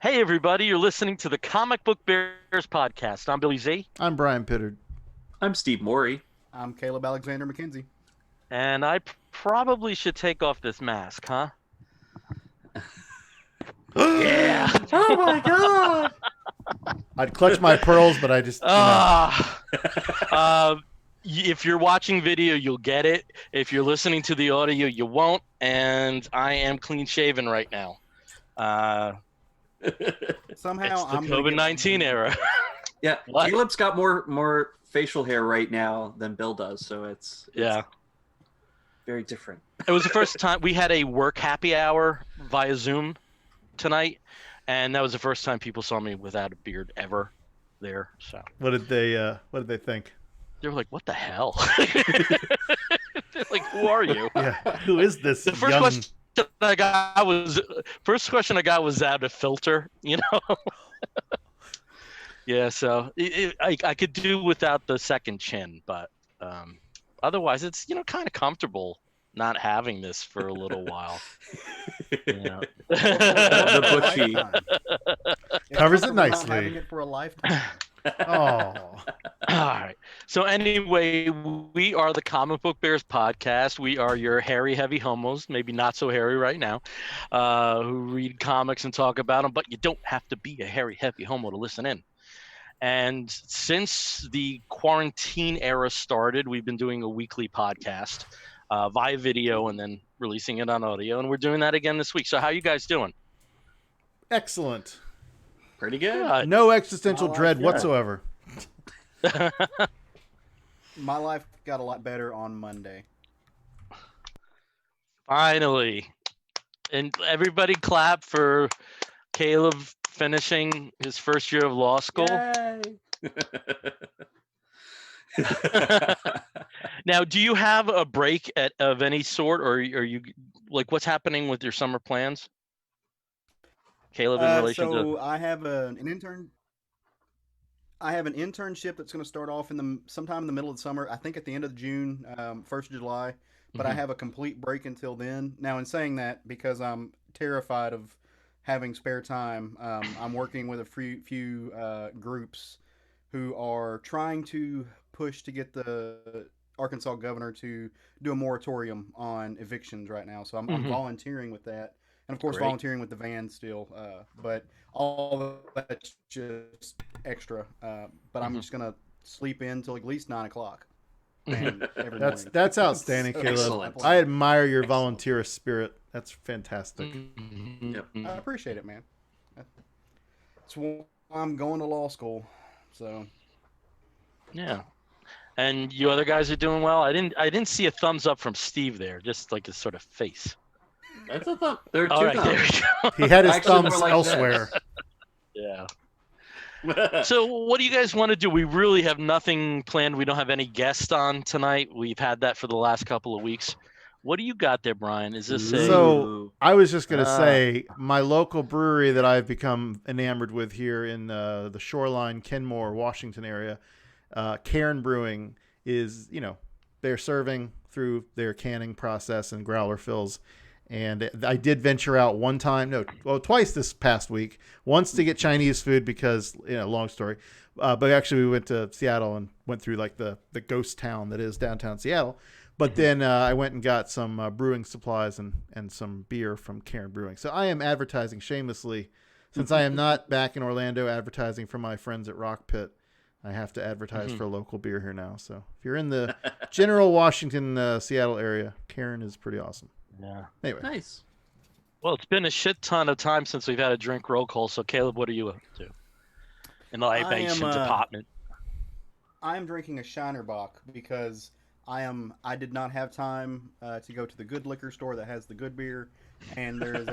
Hey, everybody, you're listening to the Comic Book Bears podcast. I'm Billy Z, I'm Brian Pittard. I'm Steve Morey. I'm Caleb Alexander McKenzie. and I probably should take off this mask, huh? Yeah. Oh my god! I'd clutch my pearls, but I just, If you're watching video, you'll get it. If you're listening to the audio, you won't. And I am clean shaven right now. Somehow It's the I'm gonna get COVID-19 era. Yeah, What? Caleb's got more facial hair right now than Bill does, so it's Yeah. very different. It was the first time we had a work happy hour via Zoom tonight, and that was the first time people saw me without a beard ever there. So what did they think? they were like, "What the hell?" They're like, "Who are you?" Yeah, who is this The first young? question I got was out of filter, you know. Yeah, so I could do without the second chin, but otherwise it's kind of comfortable not having this for a little while. Yeah. The bushy. Covers it comfortable not nicely. having it for a lifetime. Oh, All right. So anyway, we are the Comic Book Bears podcast. We are your hairy, heavy homos, maybe not so hairy right now, who read comics and talk about them, but you don't have to be a hairy, heavy homo to listen in. And since the quarantine era started, we've been doing a weekly podcast via video and then releasing it on audio, and we're doing that again this week. So how you guys doing? excellent. Pretty good. No existential My life, dread yeah. whatsoever. My life got a lot better on Monday. Finally. And everybody clap for Caleb finishing his first year of law school. Yay! Now, do you have a break of any sort, or are you like what's happening with your summer plans? Caleb, in relation So to I have an intern. I have an internship that's going to start off sometime in the middle of the summer. I think at the end of June, 1st of July. But I Mhm. have a complete break until then. Now, in saying that, because I'm terrified of having spare time, I'm working with a few groups who are trying to push to get the Arkansas governor to do a moratorium on evictions right now. So I'm Mhm. volunteering with that, and of course Great. volunteering with the van still. But all of that's just extra. But I'm Mhm. just gonna sleep in till at least 9 o'clock. Mhm. And every That's morning. that's outstanding, So- Caleb. Excellent. I admire your Excellent. volunteerist spirit. That's fantastic. Mhm. Yep. I appreciate it, man. That's why I'm going to law school. So Yeah. And you other guys are doing well. I didn't see a thumbs up from Steve there, just like his sort of face. That's a thumb. There are two All right, there thumbs. we go. He had his Actually, more thumbs like elsewhere. Yeah. So what do you guys want to do? We really have nothing planned. We don't have any guests on tonight. We've had that for the last couple of weeks. What do you got there, Brian? Is this a So I was just going to Ah. say my local brewery that I've become enamored with here in the Shoreline, Kenmore, Washington area, Cairn Brewing is, they're serving through their canning process and growler fills. And I did venture out twice this past week. Once to get Chinese food because, long story. But actually we went to Seattle and went through like the ghost town that is downtown Seattle. But then I went and got some brewing supplies and some beer from Cairn Brewing. So I am advertising shamelessly. Since I am not back in Orlando advertising for my friends at Rock Pit, I have to advertise for a local beer here now. So if you're in the general Washington, Seattle area, Cairn is pretty awesome. Yeah. Anyway, Nice. Well, it's been a shit ton of time since we've had a drink roll call. So Caleb, what are you up to in the libation department? I am drinking a Shiner Bock because I did not have time to go to the good liquor store that has the good beer, and there is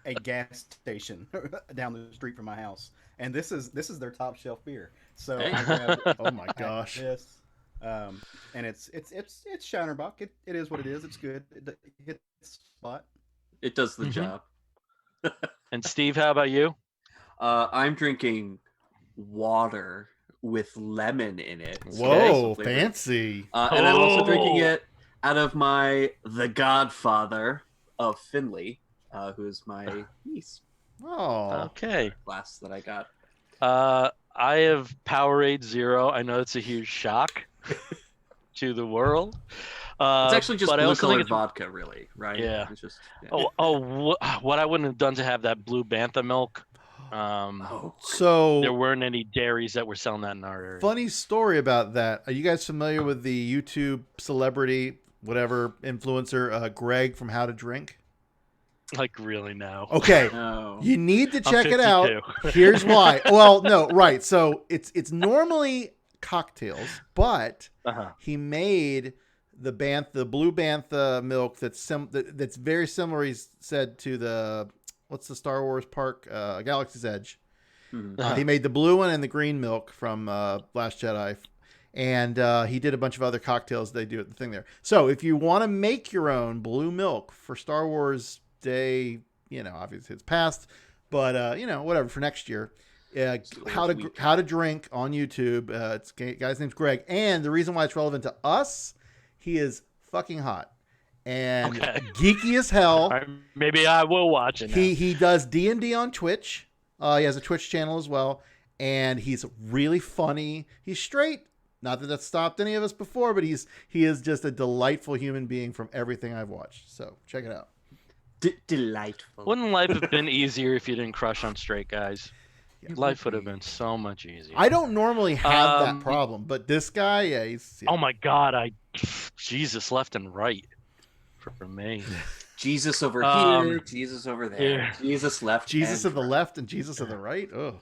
a gas station down the street from my house, and this is their top shelf beer. So Hey. I grabbed oh my gosh. this, and it's Shiner Bock. It is what it is. It's good. It hits the spot. It does the Mhm. job. And Steve, how about you? I'm drinking water with lemon in it. So Whoa, some flavor. fancy. And I'm also drinking Oh. it out of the godfather of Finley, who is my niece. Oh, Oh, Okay. glass that I got. I have Powerade Zero. I know it's a huge shock to the world. It's actually just but I blue also think colored it's vodka, really, right? yeah. It's just What I wouldn't have done to have that blue bantha milk. oh. There so weren't any dairies that were selling that in our area. funny story about that. Are you guys familiar with the YouTube celebrity, whatever influencer, Greg from How to Drink? Like really now. Okay, No. you need to I'm check it out. 52. Here's why. Well, no, right. So it's normally cocktails, but Uh-huh. he made the blue bantha milk that's very similar. He said to the what's the Star Wars park, Galaxy's Edge. Mhm. He made the blue one and the green milk from Last Jedi, and he did a bunch of other cocktails they do at the thing there. So if you want to make your own blue milk for Star Wars Day, obviously it's past, but whatever for next year. How to drink on YouTube. It's guy's name's Greg, and the reason why it's relevant to us, he is fucking hot and geeky as hell. Maybe I will watch it now. He does D&D on Twitch. He has a Twitch channel as well, and he's really funny. He's straight. Not that that's stopped any of us before, but he is just a delightful human being from everything I've watched. So check it out. Delightful. Wouldn't life have been easier if you didn't crush on straight guys? Life would have been so much easier. I don't normally have that problem, but this guy, he's. Yeah. Oh my God! Jesus left and right for me. Jesus over here, Jesus over there, yeah. Jesus left, Jesus of the left and Jesus of the right. Oh.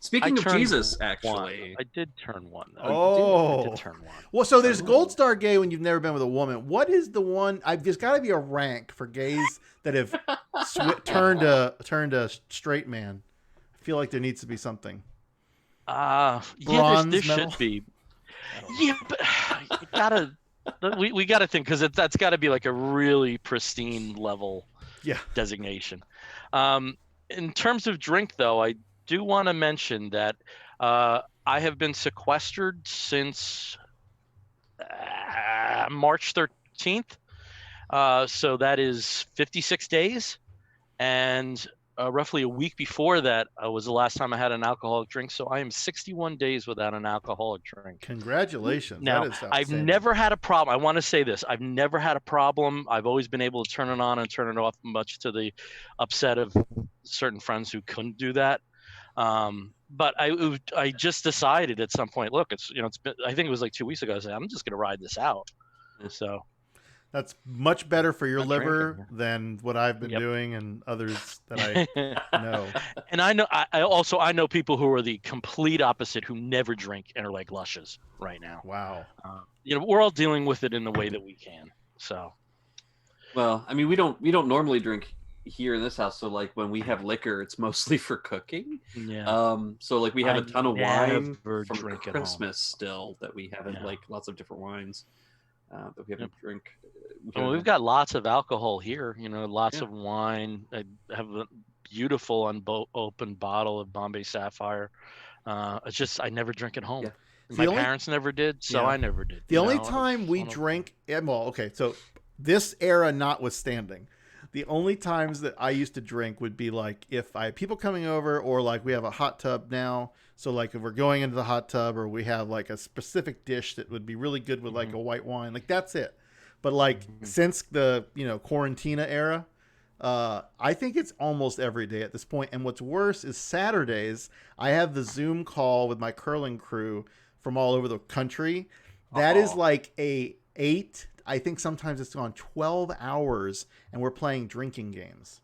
Speaking of turned Jesus, one. actually, I did turn one. Though. Oh. I did turn one. Well, so there's Gold Star Gay when you've never been with a woman. What is the one? There's got to be a rank for gays that have turned a straight man. I feel like there needs to be something. Yeah, Bronze there medal? should be. Yeah, but you gotta. We got to think because that's got to be like a really pristine level designation. In terms of drink, though, I do want to mention that I have been sequestered since March 13th. So that is 56 days. And roughly a week before that was the last time I had an alcoholic drink. So I am 61 days without an alcoholic drink. Congratulations. Now, that is I've never had a problem. I want to say this. I've never had a problem. I've always been able to turn it on and turn it off, much to the upset of certain friends who couldn't do that. But I just decided at some point, look, it's been, I think it was like 2 weeks ago. I said, I'm just going to ride this out. So that's much better for your I'm liver drinking. than what I've been doing and others that I know. And I know people who are the complete opposite, who never drink and are like lushes right now. Wow. We're all dealing with it in the way that we can. So, well, I mean, we don't normally drink here in this house. So like when we have liquor, it's mostly for cooking. Yeah. So like we have a ton of wine never from drink at Christmas still that we haven't like lots of different wines that we haven't drink. Well, we've got lots of alcohol here, lots of wine. I have a beautiful open bottle of Bombay Sapphire. It's just I never drink at home. Yeah. My parents never did, so I never did. The only time we drink, okay, so this era notwithstanding, the only times that I used to drink would be like if I had people coming over, or like we have a hot tub now. So like if we're going into the hot tub, or we have like a specific dish that would be really good with like a white wine, like that's it. But like since the Quarantina era, I think it's almost every day at this point. And what's worse is Saturdays. I have the Zoom call with my curling crew from all over the country. That is like I think sometimes it's gone 12 hours, and we're playing drinking games.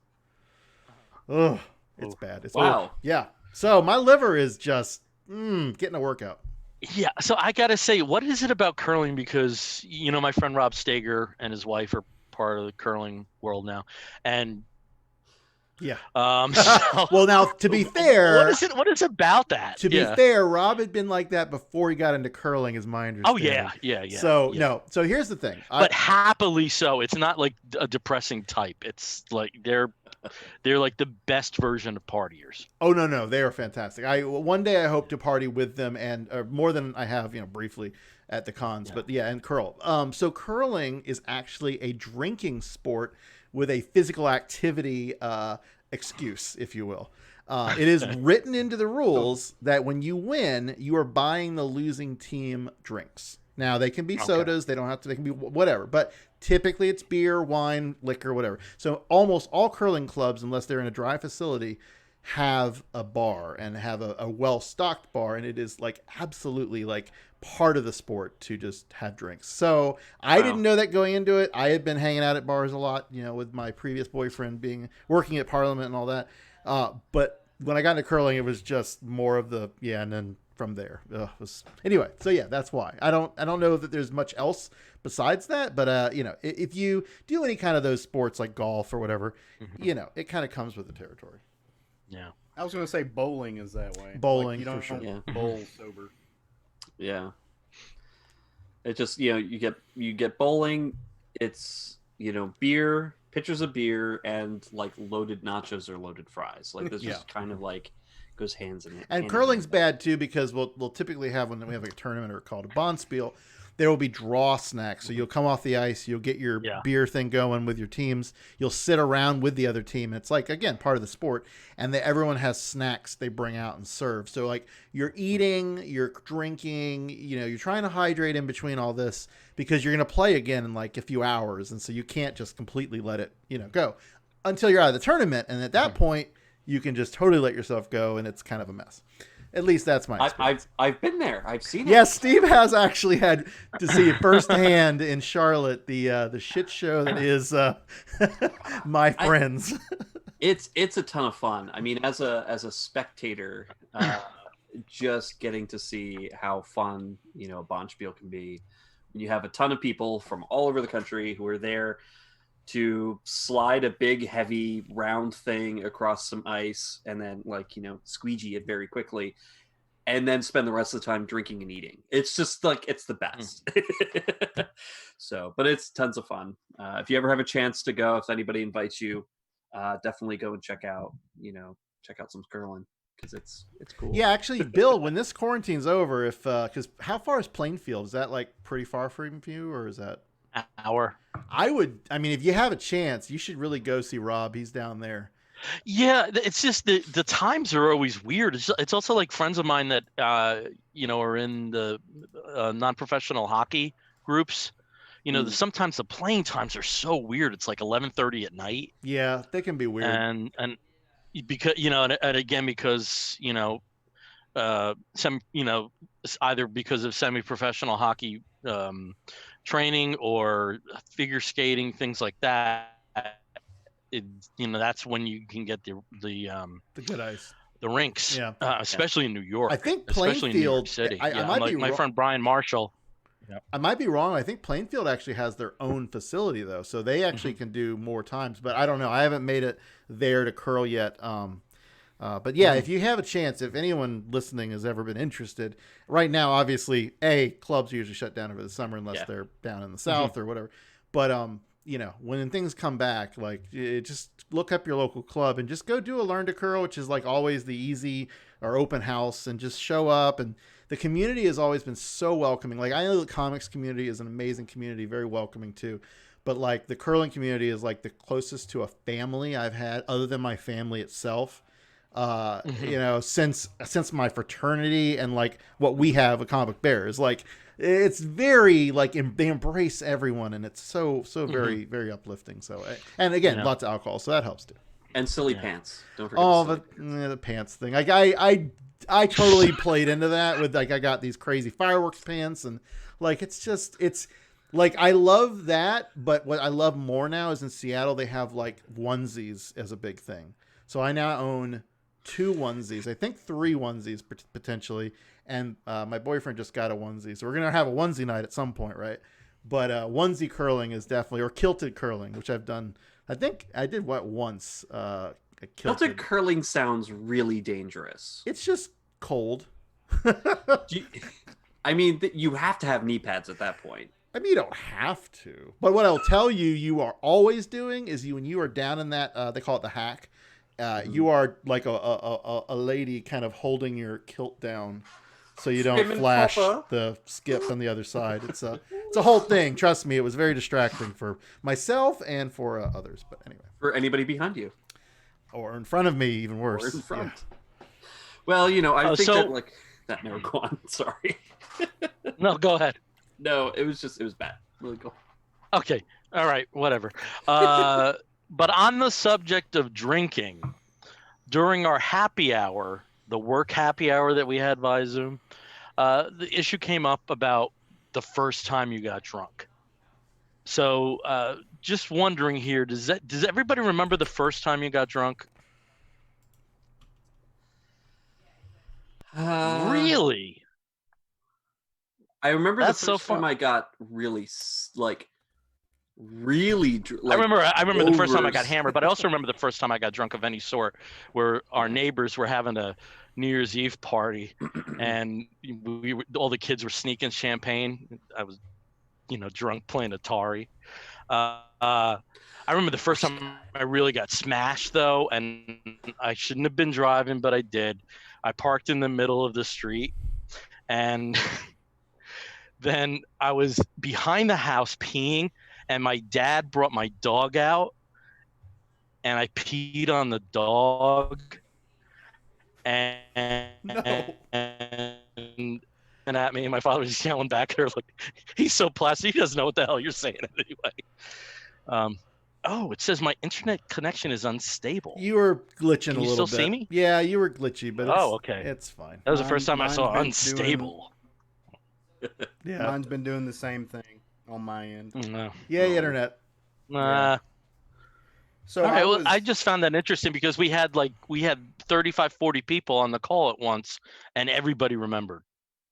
Ugh, it's bad. It's wow. Yeah. So my liver is just getting a workout. Yeah, so I gotta say, what is it about curling? Because my friend Rob Stager and his wife are part of the curling world now, and yeah. So, well, now to be fair, what is about that? To be fair, Rob had been like that before he got into curling, is my understanding. Oh yeah. So no. So here's the thing. But happily so. It's not like a depressing type. It's like they're like the best version of partiers. Oh no, they are fantastic. One day I hope to party with them, and more than I have, briefly at the cons. But and curl. So curling is actually a drinking sport with a physical activity excuse, if you will. It is written into the rules that when you win, you are buying the losing team drinks. Now, they can be sodas. They don't have to. They can be whatever. But typically, it's beer, wine, liquor, whatever. So almost all curling clubs, unless they're in a dry facility, have a bar and have a well-stocked bar. And it is like absolutely like part of the sport to just have drinks. So I didn't know that going into it. I had been hanging out at bars a lot, with my previous boyfriend working at Parliament and all that. But when I got into curling, it was just more of the, and then from there. Anyway, so yeah, that's why. I don't know that there's much else besides that, but if you do any kind of those sports like golf or whatever, it kind of comes with the territory. Yeah. I was going to say bowling is that way. Bowling, you don't for sure. bowl sober. Yeah. It just, you get bowling. It's, beer, pitchers of beer, and like loaded nachos or loaded fries. Like this just kind of like goes hands in hand. And curling's bad too, because we'll typically have, when we have like a tournament or called a bonspiel, there will be draw snacks. So you'll come off the ice, you'll get your beer thing going with your teams. You'll sit around with the other team. It's like, again, part of the sport. And everyone has snacks they bring out and serve. So like you're eating, you're drinking, you're trying to hydrate in between all this because you're going to play again in like a few hours. And so you can't just completely let it, go until you're out of the tournament. And at that point, you can just totally let yourself go, and it's kind of a mess. At least that's my experience. I've been there. I've seen it. Yes, Steve has actually had to see firsthand in Charlotte the shit show that is my friends. It's a ton of fun. I mean, as a spectator, just getting to see how fun a bonspiel can be. When you have a ton of people from all over the country who are there to slide a big, heavy, round thing across some ice and then, squeegee it very quickly and then spend the rest of the time drinking and eating. It's just, it's the best. So, but it's tons of fun. If you ever have a chance to go, if anybody invites you, definitely go and check out some curling because it's cool. Yeah, actually, Bill, when this quarantine's over, because how far is Plainfield? Is that, pretty far from you, or is that... hour? If you have a chance, you should really go see Rob. He's down there. Yeah, it's just the times are always weird. It's also like friends of mine that are in the non-professional hockey groups. Sometimes the playing times are so weird. It's like 11:30 at night. Yeah, they can be weird. And because and again because either because of semi-professional hockey training or figure skating, things like that. That's when you can get the good ice, the rinks, especially in New York. I think especially in New York Plainfield. City. I might be my friend Brian Marshall. Yeah. I might be wrong. I think Plainfield actually has their own facility though, so they actually can do more times. But I don't know. I haven't made it there to curl yet. But yeah, if you have a chance, if anyone listening has ever been interested, right now, obviously, clubs are usually shut down over the summer unless they're down in the South or whatever. But, when things come back, just look up your local club and just go do a Learn to Curl, which is always the easy or open house, and just show up. And the community has always been so welcoming. I know the comics community is an amazing community, very welcoming too. But the curling community is the closest to a family I've had other than my family itself. Since my fraternity and what we have a Comic Bears, it's very they embrace everyone, and it's so very very uplifting. So, and again, lots of alcohol, so that helps too. And silly pants. Don't forget the pants thing. I totally played into that with I got these crazy fireworks pants, and it's I love that, but what I love more now is in Seattle they have onesies as a big thing. So I now own 2 onesies, I think 3 onesies potentially, and my boyfriend just got a onesie, so we're gonna have a onesie night at some point, right? But onesie curling is definitely, or kilted curling, which I've done. I think I did once. Kilted curling sounds really dangerous. It's just cold. You have to have knee pads at that point. You don't have to, but what I'll tell you are always doing is when you are down in that they call it the hack. You are like a lady kind of holding your kilt down so you don't flash the skip on the other side. It's a whole thing. Trust me, it was very distracting for myself and for others. But anyway, for anybody behind you. or in front of me, even Or worse. in front. Yeah. Well, I Oh, think so- that like that. Never go on. Sorry. No, go ahead. No, it was bad. Really cool. Okay. All right. Whatever. But on the subject of drinking, during our happy hour, the work happy hour that we had via Zoom, the issue came up about the first time you got drunk. So, just wondering here, does everybody remember the first time you got drunk? Really? I remember That's the so first time fun. I got really really I remember the first time I got overs. hammered, but I also remember the first time I got drunk of any sort, where our neighbors were having a New Year's Eve party, and all the kids were sneaking champagne. I was, drunk playing Atari. I remember the first time I really got smashed though, and I shouldn't have been driving, but I did. I parked in the middle of the street, and then I was behind the house peeing, and my dad brought my dog out, and I peed on the dog, and No. and at me, and my father was yelling back at her like, "He's so plastic, he doesn't know what the hell you're saying anyway." Oh, it says my internet connection is unstable. You were glitching Can a you little still bit. see me? Yeah, you were glitchy, but Oh, okay. it's fine. That was the first time I Mine's saw been unstable. Yeah. Mine's been doing the same thing on my end. No. Yay, internet. Nah. So All right, well, was, I just found that interesting because we had 35, 40 people on the call at once, and everybody remembered.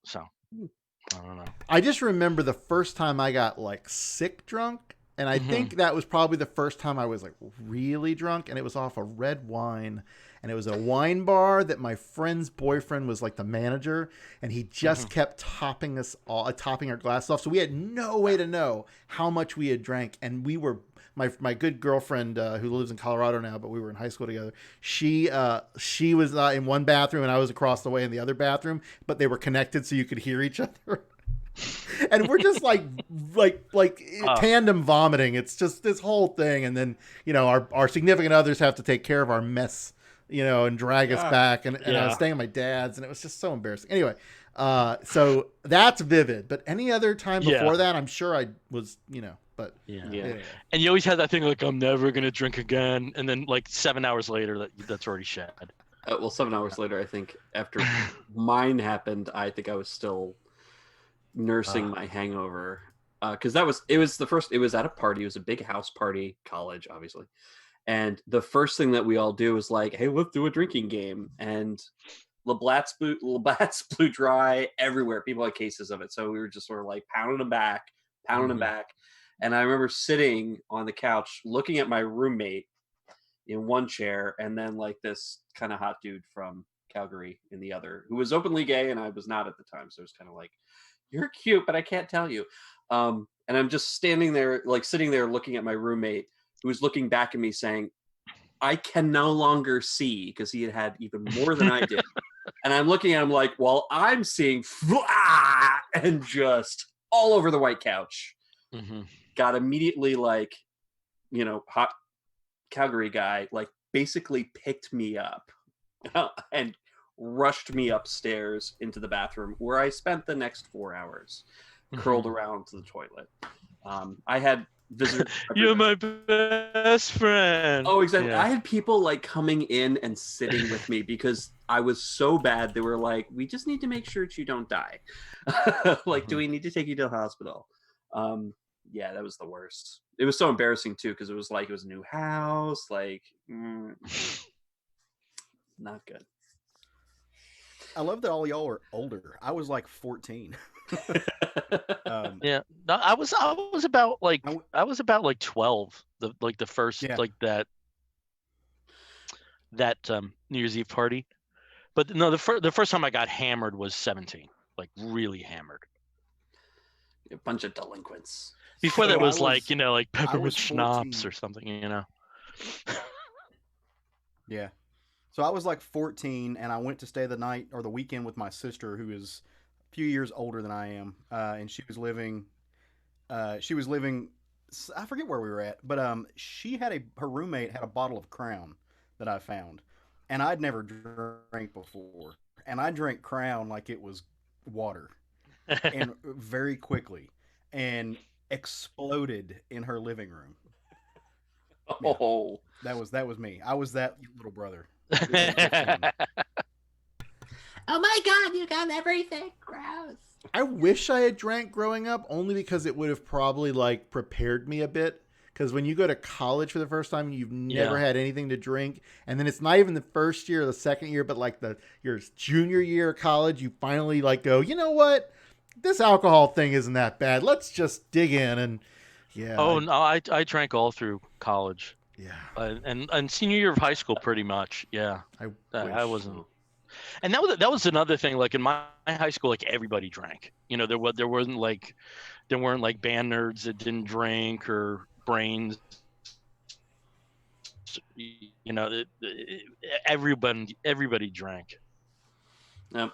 So I don't know. I just remember the first time I got like sick drunk, and I think that was probably the first time I was like really drunk, and it was off of red wine, and it was a wine bar that my friend's boyfriend was like the manager, and he just kept topping our glasses off, so we had no way to know how much we had drank, and we were. My good girlfriend who lives in Colorado now, but we were in high school together. She was in one bathroom and I was across the way in the other bathroom, but they were connected so you could hear each other. And we're just like tandem vomiting. It's just this whole thing, and then our significant others have to take care of our mess, and drag us back. And I was staying at my dad's, and it was just so embarrassing. Anyway, so that's vivid. But any other time before that, I'm sure I was, but yeah. And you always had that thing like, I'm never gonna drink again, and then like 7 hours later, that's already shed. Well, 7 hours later, I think after mine happened, I think I was still nursing my hangover because it was at a party. It was a big house party, college, obviously, and the first thing that we all do is like, hey, let's do a drinking game, and Labatt's blew dry everywhere. People had cases of it, so we were just sort of like pounding them back. And I remember sitting on the couch looking at my roommate in one chair, and then like this kind of hot dude from Calgary in the other, who was openly gay, and I was not at the time, so it was kind of like, you're cute, but I can't tell you. And I'm just standing there, like sitting there looking at my roommate, who was looking back at me saying, I can no longer see, because he had even more than I did. And I'm looking at him like, well, I'm seeing and just all over the white couch. Got immediately like, hot Calgary guy, like basically picked me up and rushed me upstairs into the bathroom, where I spent the next 4 hours curled around to the toilet. I had visitors. You're my best friend. Oh, exactly. Yeah. I had people like coming in and sitting with me because I was so bad. They were like, we just need to make sure that you don't die. Like, do we need to take you to the hospital? Yeah, that was the worst. It was so embarrassing too, because it was like, it was a new house, like not good. I love that all y'all are older. I was like 14. Yeah, no, I was about like 12. The first like that New Year's Eve party, but no, the first time I got hammered was 17, like really hammered. A bunch of delinquents. Before that was like I peppermint was schnapps 14. or something, Yeah. So I was like 14, and I went to stay the night or the weekend with my sister, who is a few years older than I am, and she was living. I forget where we were at, but her roommate had a bottle of Crown that I found, and I'd never drank before, and I drank Crown like it was water, and very quickly, and exploded in her living room. Yeah, Oh, that was me. I was that little brother. It was fun. Oh my god, you got everything. Gross. I wish I had drank growing up, only because it would have probably like prepared me a bit. Because when you go to college for the first time, you've never had anything to drink, and then it's not even the first year or the second year, but like your junior year of college, you finally like go, you know what, this alcohol thing isn't that bad. Let's just dig in and Oh no, I drank all through college. Yeah. And senior year of high school, pretty much. Yeah. I wish. wasn't. And that was another thing. Like in my high school, like everybody drank. You know, there weren't like band nerds that didn't drink or brains. You know, everybody drank.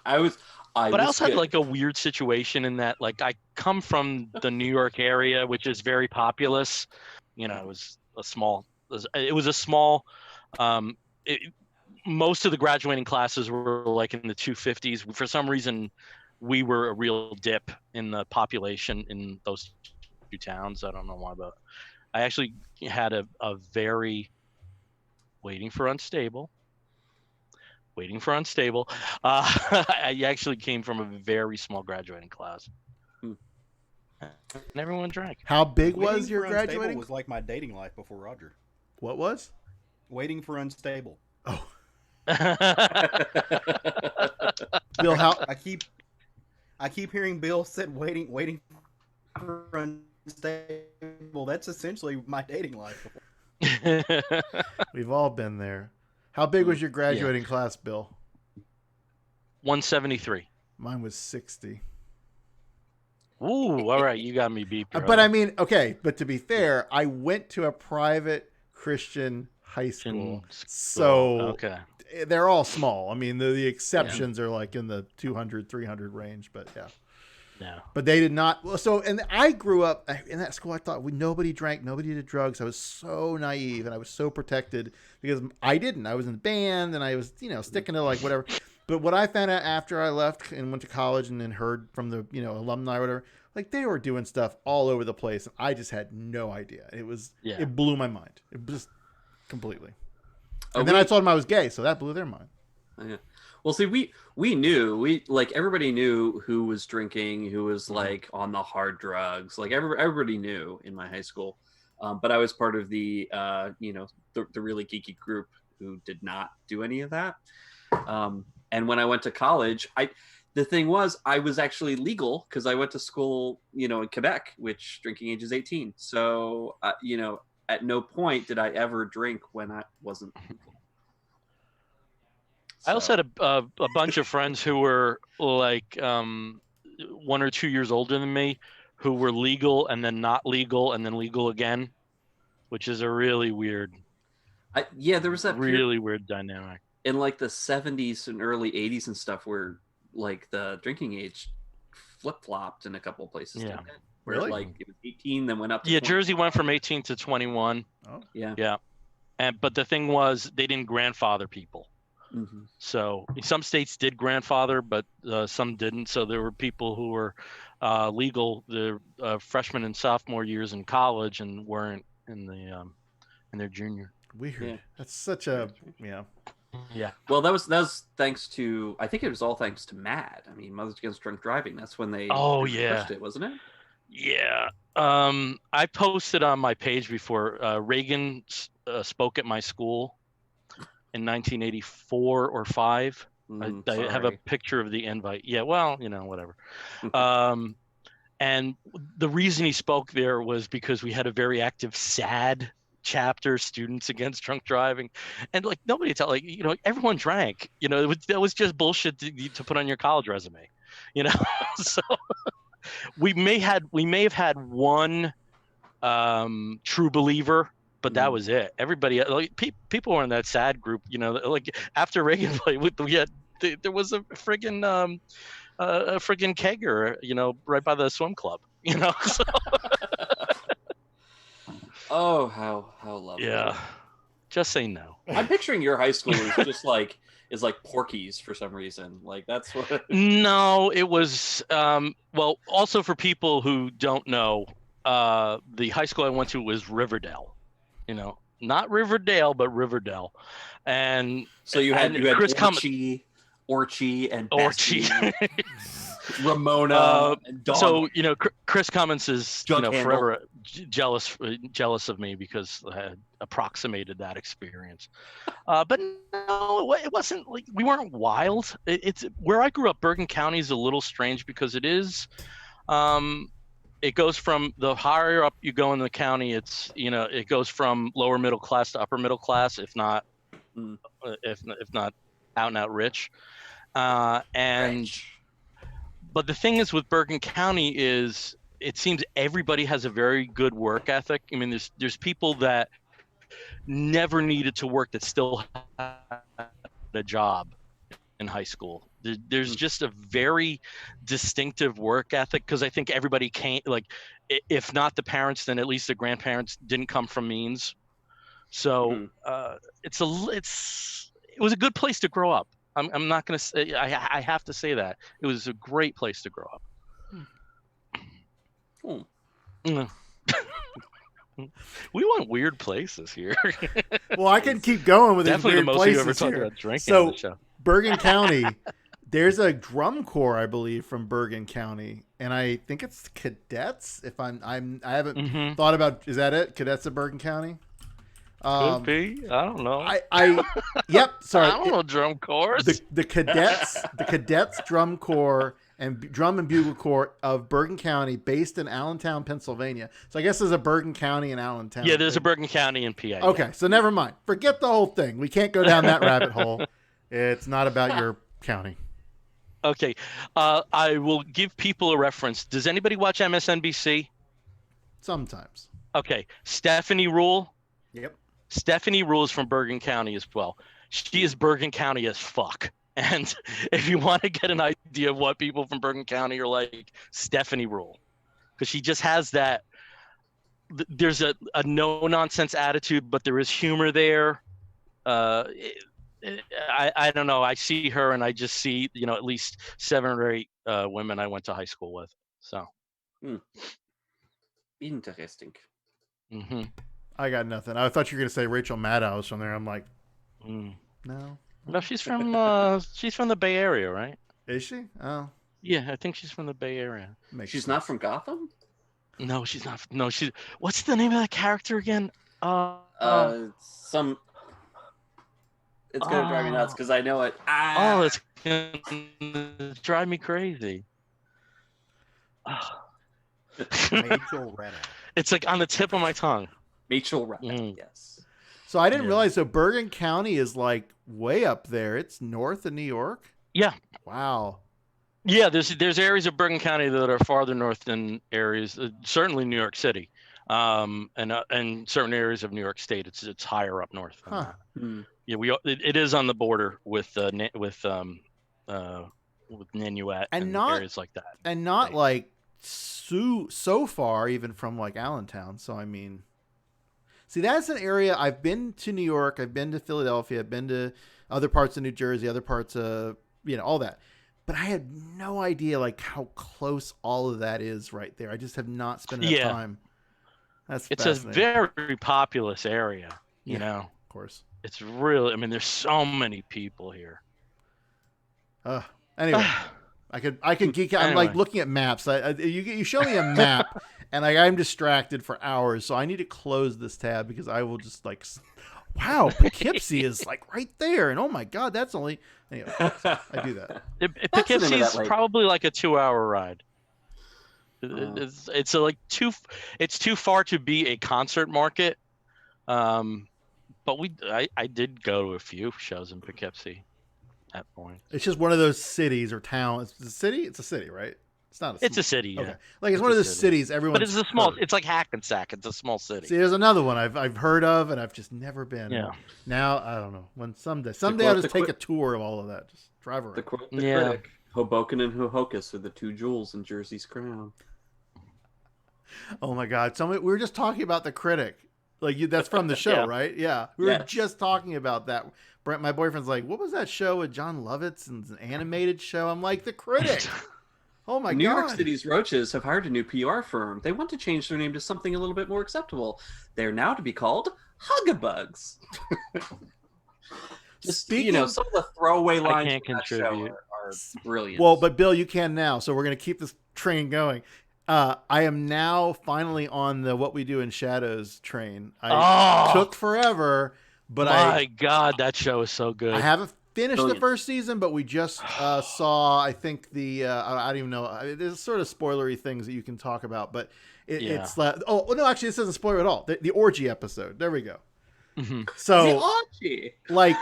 I also had like a weird situation in that, like, I come from the New York area, which is very populous. You know, it was a small. Most of the graduating classes were like in the 250s. For some reason, we were a real dip in the population in those two towns. I don't know why, but I actually had a very waiting for unstable. I actually came from a very small graduating class. And everyone drank. How big Waiting was your for Unstable graduating? was like my dating life before Roger. What was? Waiting for Unstable. Oh. Bill, how I keep hearing Bill said waiting for Unstable. That's essentially my dating life. We've all been there. How big was your graduating class, Bill? 173. Mine was 60. Ooh, all right, you got me beat. Brother. But I mean, okay, but to be fair, I went to a private Christian high school. So okay. They're all small. I mean, the exceptions are like in the 200, 300 range, but yeah. Yeah. But they did not. So, and I grew up in that school. I thought nobody drank, nobody did drugs. I was so naive and I was so protected because I didn't. I was in the band and I was, sticking to like whatever. But what I found out after I left and went to college and then heard from the, alumni or whatever, like they were doing stuff all over the place. And I just had no idea. It blew my mind. It just completely. And then I told them I was gay. So that blew their mind. Yeah. Well, see, we knew, everybody knew who was drinking, who was like on the hard drugs. Like everybody knew in my high school. But I was part of the really geeky group who did not do any of that. And when I went to college, the thing was I was actually legal because I went to school, in Quebec, which drinking age is 18. So, at no point did I ever drink when I wasn't legal. I also had a bunch of friends who were like 1 or 2 years older than me, who were legal and then not legal and then legal again, which is a really weird. There was that really weird dynamic in like the 70s and early 80s and stuff, where like the drinking age flip-flopped in a couple of places. Yeah. Didn't it? Where Really? like it was 18, then went up to 20. Jersey went from 18 to 21. Oh. Yeah. But the thing was, they didn't grandfather people. Mm-hmm. So some states did grandfather, but some didn't. So there were people who were legal the freshman and sophomore years in college and weren't in their junior. Weird. Yeah. That's such a Yeah. Well, that was thanks to, I think it was all thanks to MAD. I mean, Mothers Against Drunk Driving. That's when they pushed it, wasn't it? Yeah. I posted on my page before. Reagan spoke at my school in 1984 or 5. I have a picture of the invite. Yeah, well, whatever. And the reason he spoke there was because we had a very active SAD chapter, Students Against Drunk Driving, and like nobody everyone drank. That was just bullshit to put on your college resume. So we may have had one true believer. But that was it. Everybody, people were in that SAD group, like after Reagan played, there was a friggin' kegger, right by the swim club, So. Oh, how lovely. Yeah. Just say no. I'm picturing your high school is like Porky's for some reason. Like that's what. No, it was well, also for people who don't know, the high school I went to was Riverdale. Not Riverdale, but Riverdale. And So you had Chris Orchie, and Orchie. Bessie, Ramona, and Dawn. So Chris Cummins is Jug handle. forever jealous of me because I had approximated that experience. But no, it wasn't like we weren't wild. It's where I grew up. Bergen County is a little strange because it is. It goes from the higher up you go in the county. It goes from lower middle class to upper middle class, if not out and out rich. But the thing is with Bergen County is it seems everybody has a very good work ethic. I mean, there's people that never needed to work that still had a job in high school. There's just a very distinctive work ethic because I think everybody came, like, if not the parents, then at least the grandparents didn't come from means. So it was a good place to grow up. I'm not going to say, I have to say that. It was a great place to grow up. We want weird places here. Well, I can keep going with definitely these weird the most places you ever talked here. about drinking So, on the show. Bergen County, there's a drum corps, I believe, from Bergen County, and I think it's cadets. If I haven't thought about, is that it? Cadets of Bergen County? Could be. I don't know. Yep. Sorry. I don't know drum corps. The cadets drum corps and drum and bugle corps of Bergen County, based in Allentown, Pennsylvania. So I guess there's a Bergen County in Allentown. Yeah, there's a Bergen County in PA. Okay, so never mind. Forget the whole thing. We can't go down that rabbit hole. It's not about your county. Okay. I will give people a reference. Does anybody watch MSNBC? Sometimes. Okay. Stephanie Rule. Yep. Stephanie Rule is from Bergen County as well. She is Bergen County as fuck. And if you want to get an idea of what people from Bergen County are like, Stephanie Rule. Because she just has that, there's a no-nonsense attitude, but there is humor there. I don't know. I see her and I just see, at least 7 or 8 women I went to high school with. So. Interesting. Mm-hmm. I got nothing. I thought you were going to say Rachel Maddow's from there. I'm like, no. No, she's from the Bay Area, right? Is she? Oh. Yeah, I think she's from the Bay Area. She's not from Gotham? No, she's not. No, she's. What's the name of that character again? It's gonna drive me nuts because I know it. It's gonna drive me crazy. Rachel Reddow. It's like on the tip of my tongue. Rachel Reddow, yes. So I didn't realize. So Bergen County is like way up there. It's north of New York. Yeah. Wow. Yeah, there's areas of Bergen County that are farther north than areas, certainly New York City, and certain areas of New York State. It's higher up north than that. Yeah, it is on the border with Nanuet and areas like that, and not like so far even from like Allentown. So I mean, see, that's an area I've been to. New York, I've been to Philadelphia, I've been to other parts of New Jersey, other parts of all that. But I had no idea like how close all of that is right there. I just have not spent enough time. It's a very populous area, you know. Of course. It's really, I mean, there's so many people here. Anyway, I could geek out. I'm like looking at maps. You show me a map and I'm distracted for hours. So I need to close this tab because I will just like, wow, Poughkeepsie is like right there. And oh my God, that's only, anyway, I do that. Poughkeepsie is probably like a 2-hour ride. It's too far to be a concert market. But I did go to a few shows in Poughkeepsie at point. It's just one of those cities or towns. It's a city. It's a city, right? It's not. It's a city. Yeah. Okay. Like it's one of those cities. Everyone. But it's a small. It's like Hackensack. It's a small city. See, there's another one I've heard of and I've just never been. Yeah. Now I don't know. When someday I'll just take a tour of all of that. Just drive around. The critic. Hoboken and Hohokus are the 2 jewels in Jersey's crown. Oh my God! We were just talking about the critic. That's from the show, Yeah. right? Yeah. We were Yes. just talking about that. Brent, my boyfriend's like, what was that show with John Lovitz and an animated show? I'm like, The Critic. Oh my New God. York City's Roaches have hired a new PR firm. They want to change their name to something a little bit more acceptable. They're now to be called Hugabugs. Just Speaking- some of the throwaway lines can't from that show contribute. are brilliant. Well, but Bill, you can now, so we're going to keep this train going. I am now finally on the What We Do in Shadows train. I took forever, but my God, that show is so good. I haven't finished the Brilliant. first season, but we just saw, I think I don't even know. There's sort of spoilery things that you can talk about, but it's like, no, actually, this doesn't spoil at all. The orgy episode. There we go. Mhm. So, the orgy. like,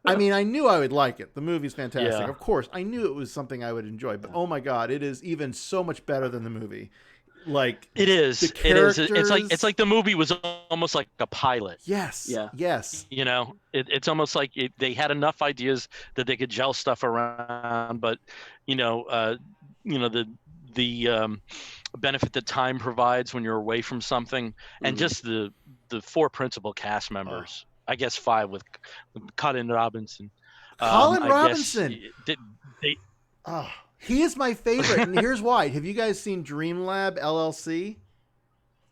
I mean, I knew I would like it. The movie's fantastic. Yeah. Of course, I knew it was something I would enjoy, but oh my God, it is even so much better than the movie. Like, It is. the It is. It's characters- like the movie was almost like a pilot. yes. Yeah. Yes. It's almost like they had enough ideas that they could gel stuff around, but the benefit that time provides when you're away from something, and Mhm. just the 4 principal cast members. I guess 5 with Colin Robinson. Colin I guess Robinson. they Oh, he is my favorite. And here's why. Have you guys seen Dreamlab LLC?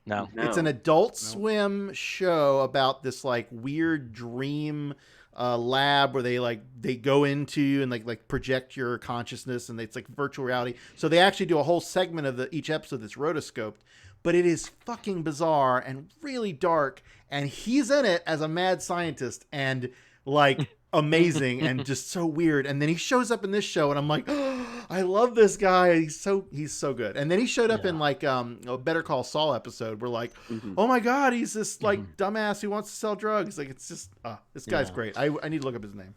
no. No. It's an Adult Swim show about this like weird dream lab where they go into and like project your consciousness, and it's like virtual reality. So they actually do a whole segment of each episode that's rotoscoped, but it is fucking bizarre and really dark. And he's in it as a mad scientist and like amazing and just so weird. And then he shows up in this show, and I'm like, oh, I love this guy. He's so good. And then he showed up in like a Better Call Saul episode where like, Mhm. oh my God, he's this like dumbass who wants to sell drugs. Like, it's just this guy's Yeah. great. I need to look up his name.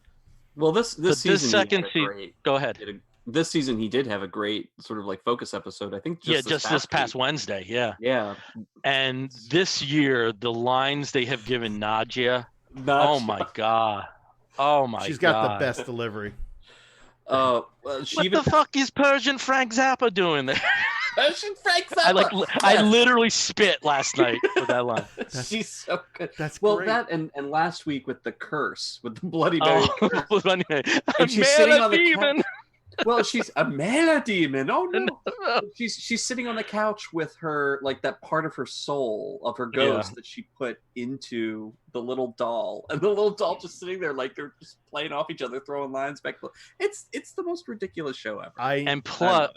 Well, this But season, this second he had a great- Go ahead. this season he did have a great sort of like focus episode. I think just This past week. Wednesday. Yeah. Yeah. And this year, the lines they have given Nadia. Not- Oh my God. Oh my God. She's got the best delivery. Well, she What even the fuck is Persian Frank Zappa doing there? Persian Frank I literally spit last night with that line. She's so good. That's Well, great. that and last week with the curse, with the Bloody Mary Oh, curse. anyway. And she's sitting on the demon. Well, she's a male demon. Oh no. She's sitting on the couch with her, like, that part of her soul, of her ghost that she put into the little doll, and the little doll just sitting there like they're just playing off each other, throwing lines back. It's the most ridiculous show ever. And plus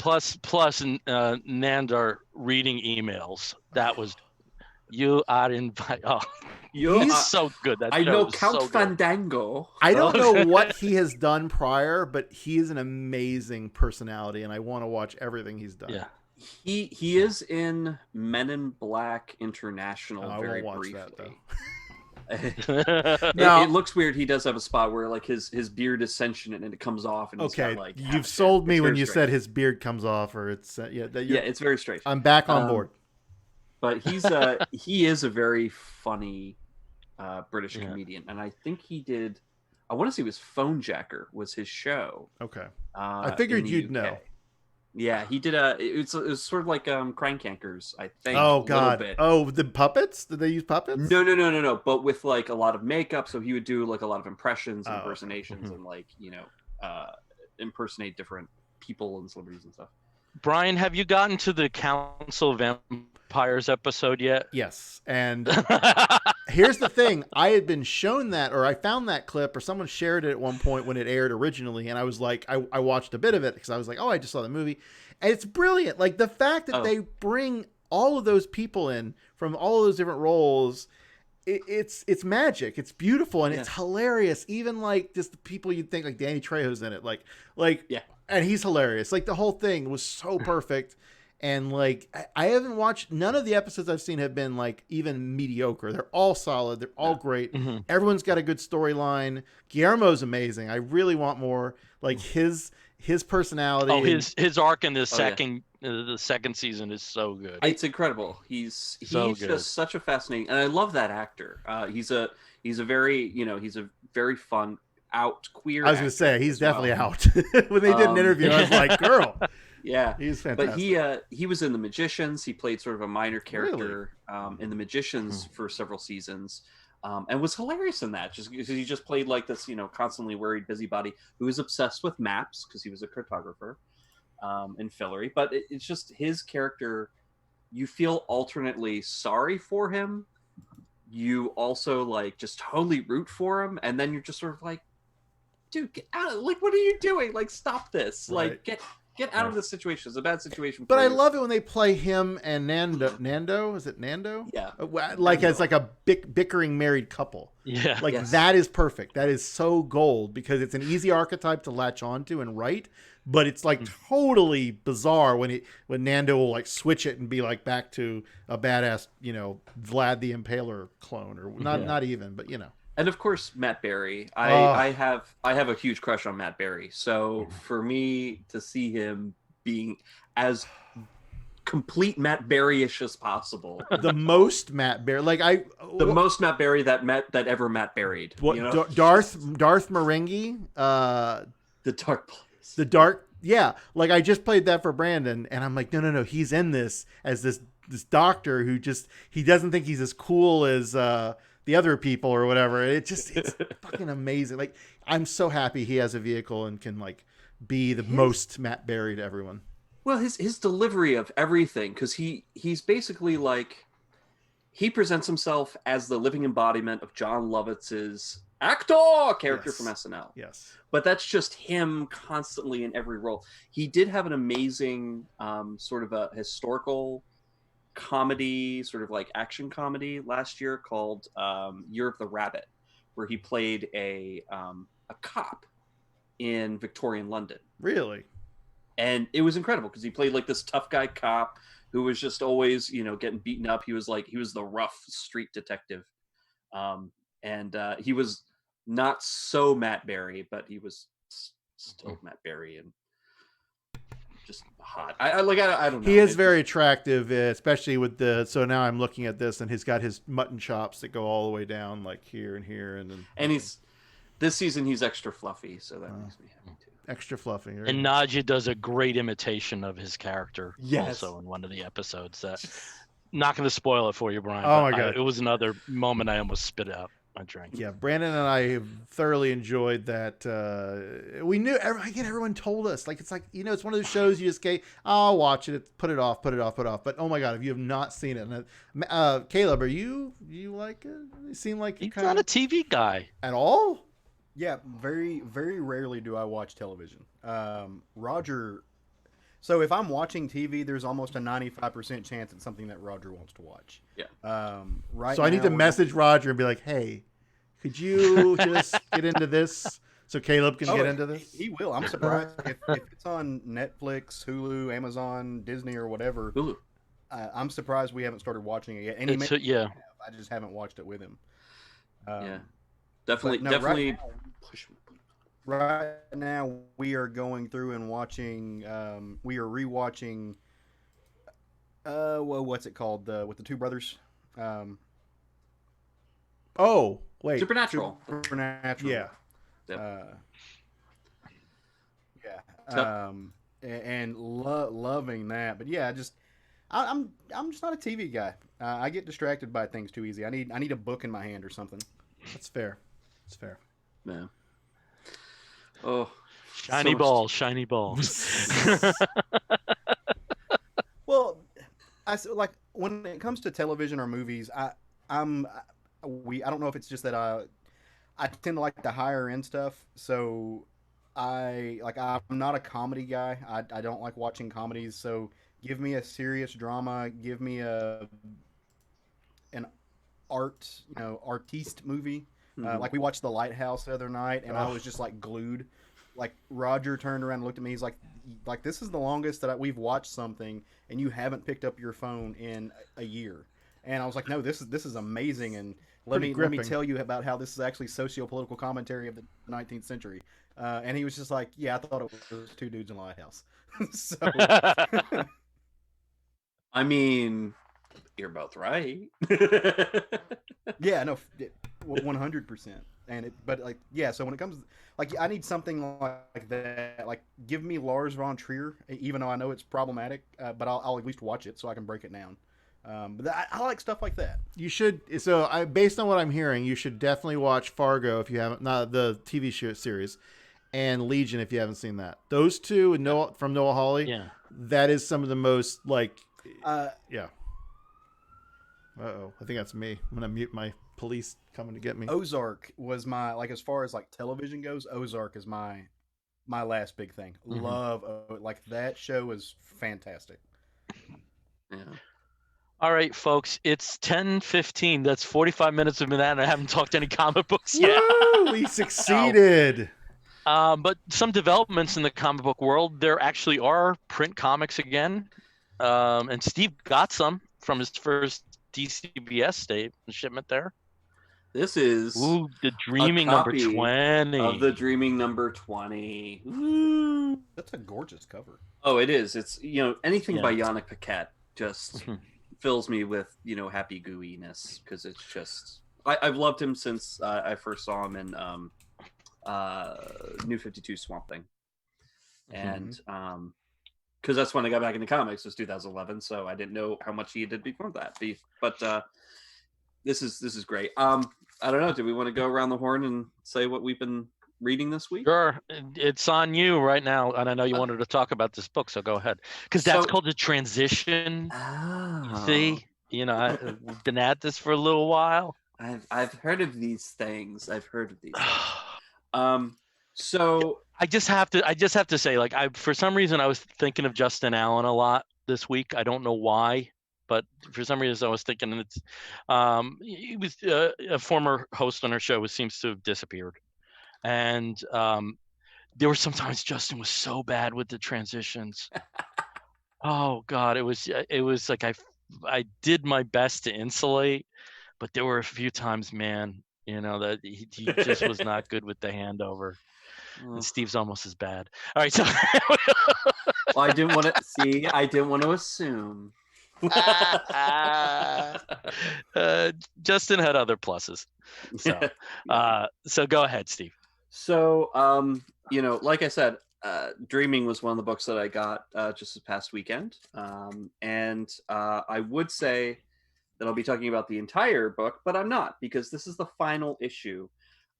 Nandar reading emails. That was you are invited. Oh, he's so good. That I show know is Count so good. Fandango. I don't know what he has done prior, but he is an amazing personality, and I want to watch everything he's done. Yeah. He is in Men in Black International I very won't watch briefly. that, though. It, it looks weird. He does have a spot where like his beard is sentient and it comes off. And he's Okay, got, like, you've sold me It's when very you strange. said his beard comes off, or it's It's very strange. I'm back on board. But he is a very funny British comedian, and I think he did. I want to say it was Phone Jacker was his show. Okay, I figured in the you'd UK. know. Yeah, he did it was sort of like Crank Yankers, I think. Oh a little God! bit. Oh, the puppets? Did they use puppets? No. But with like a lot of makeup, so he would do like a lot of impressions, and Oh, impersonations, and like impersonate different people and celebrities and stuff. Brian, have you gotten to the Council of Vampires episode yet? Yes, and here's the thing: I had been shown that, or I found that clip, or someone shared it at one point when it aired originally, and I was like, I watched a bit of it because I was like, oh, I just saw the movie, and it's brilliant. Like the fact that they bring all of those people in from all of those different roles. It's magic. It's beautiful and it's hilarious. Even like just the people you'd think like Danny Trejo's in it, like and he's hilarious. Like the whole thing was so perfect. And like I haven't watched, none of the episodes I've seen have been like even mediocre. They're all solid. They're all great. Mm-hmm. Everyone's got a good storyline. Guillermo's amazing. I really want more. Like his personality. Oh, his arc in the yeah. second season is so good. It's incredible. He's So good. just such a fascinating, and I love that actor. He's a very he's a very fun out queer. I was going to say he's as well. definitely out. When they did an interview, I was like, "Girl, yeah, he's fantastic." But he was in The Magicians. He played sort of a minor character in The Magicians for several seasons, and was hilarious in that. Just because he just played like this, constantly worried busybody who was obsessed with maps because he was a cartographer in Fillory. But it's just his character. You feel alternately sorry for him. You also like just totally root for him, and then you're just sort of like, dude, get out! Like, what are you doing? Like, stop this! Right. Like, get out of this situation. It's a bad situation. But for I you. love it when they play him and Nando. Nando, is it Nando? Yeah. Like as like a bickering married couple. Yeah. Like Yes. that is perfect. That is so gold because it's an easy archetype to latch onto and write, but it's like totally bizarre when Nando will like switch it and be like back to a badass, Vlad the Impaler clone or not even, but And of course, Matt Berry. Oh. I have a huge crush on Matt Berry. So for me to see him being as complete Matt Berry-ish as possible, the most Matt Berry, the most Matt Berry that ever Matt Berried. Darth Marenghi, The Dark Place. the dark, yeah. Like I just played that for Brandon, and I'm like, no, he's in this as this doctor who he doesn't think he's as cool as the other people or whatever. It's fucking amazing. Like I'm so happy he has a vehicle and can like be the most Matt Berry to everyone. Well, his delivery of everything, because he's basically like, he presents himself as the living embodiment of John Lovitz's actor character from SNL. Yes. But that's just him constantly in every role. He did have an amazing sort of a historical comedy, sort of like action comedy last year called Year of the Rabbit, where he played a cop in Victorian London. Really? And it was incredible because he played like this tough guy cop who was just always, getting beaten up. He was the rough street detective. And he was not so Matt Berry, but he was still Matt Berry and just hot. I don't know. He is very attractive, especially with so now I'm looking at this and he's got his mutton chops that go all the way down like here and here. And this season he's extra fluffy. So that makes me happy too. Extra fluffy. Right? And Nadja does a great imitation of his character Yes. also in one of the episodes. Not going to spoil it for you, Brian. Oh, but my God. it was another moment I almost spit out my drink. Yeah, Brandon and I have thoroughly enjoyed that. We knew, everyone told us. Like, it's like, it's one of those shows you just go, I'll watch it, put it off. But, oh, my God, if you have not seen it. And, Caleb, are you like it? You seem like He's not a TV guy. At all? Yeah, very, very rarely do I watch television. Roger, so if I'm watching TV, there's almost a 95% chance it's something that Roger wants to watch. Yeah. Right. So I need to message Roger and be like, hey, could you just get into this so Caleb can get into this? He will. I'm surprised if it's on Netflix, Hulu, Amazon, Disney, or whatever. Hulu. I'm surprised we haven't started watching it yet. And I just haven't watched it with him. Yeah. Definitely. Right now, we are going through and watching. We are rewatching. What's it called? With the two brothers. Oh, wait. Supernatural. Supernatural. Yeah. Yep. Yeah. And loving that, but yeah, I'm just not a TV guy. I get distracted by things too easy. I need a book in my hand or something. That's fair. It's fair. Yeah. Oh, Shiny balls. Well, like when it comes to television or movies, I don't know if it's just that I tend to like the higher end stuff. So I'm not a comedy guy. I don't like watching comedies. So give me a serious drama. Give me an artiste movie. Like we watched The Lighthouse the other night, and I was just like glued. Like Roger turned around and looked at me. He's like this is the longest that we've watched something, and you haven't picked up your phone in a year. And I was like, no, this is amazing, and let me tell you about how this is actually socio-political commentary of the 19th century. And he was just like, yeah, I thought it was two dudes in a lighthouse. So I mean, you're both right. yeah, no, 100%. but like, yeah. So when it comes, like, I need something like that. Like, give me Lars von Trier, even though I know it's problematic, but I'll at least watch it so I can break it down. But I like stuff like that. You should. So, based on what I'm hearing, you should definitely watch Fargo if you haven't, not the TV show series, and Legion if you haven't seen that. Those two, and Noah, from Noah Hawley, Yeah. that is some of the most like, Uh, yeah. I think that's me. I'm gonna mute my police coming to get me. Ozark was my, like, as far as like television goes, Ozark is my last big thing. Love, like, that show is fantastic. Yeah. All right, folks, it's 10:15. That's 45 minutes of that, and I haven't talked any comic books yet. Woo! We succeeded. But some developments in the comic book world. There actually are print comics again, and Steve got some from his first DCBS shipment there. This is Ooh, the a Dreaming number copy 20 of the Dreaming number 20. Ooh. That's a gorgeous cover. Oh, it is. It's, anything Yeah. by Yannick Paquette just fills me with, happy gooiness, because it's just, I've loved him since I first saw him in New 52 Swamp Thing. And because that's when I got back into comics, was 2011, so I didn't know how much he did before that. But this is great. I don't know, do we want to go around the horn and say what we've been reading this week? Sure, it's on you right now, and I know you wanted to talk about this book, so go ahead, because that's called The Transition. Oh. See, I've been at this for a little while. I've heard of these things. So I just have to say, like, for some reason I was thinking of Justin Allen a lot this week. I don't know why, but for some reason I was thinking it's he was a former host on our show who seems to have disappeared, and there were sometimes Justin was so bad with the transitions. Oh God, it was like I did my best to insulate, but there were a few times, man, that he just was not good with the handover. And Steve's almost as bad. All right, so well, I didn't want to assume. Justin had other pluses. So go ahead, Steve. So like I said, Dreaming was one of the books that I got just this past weekend. And I would say that I'll be talking about the entire book, but I'm not, because this is the final issue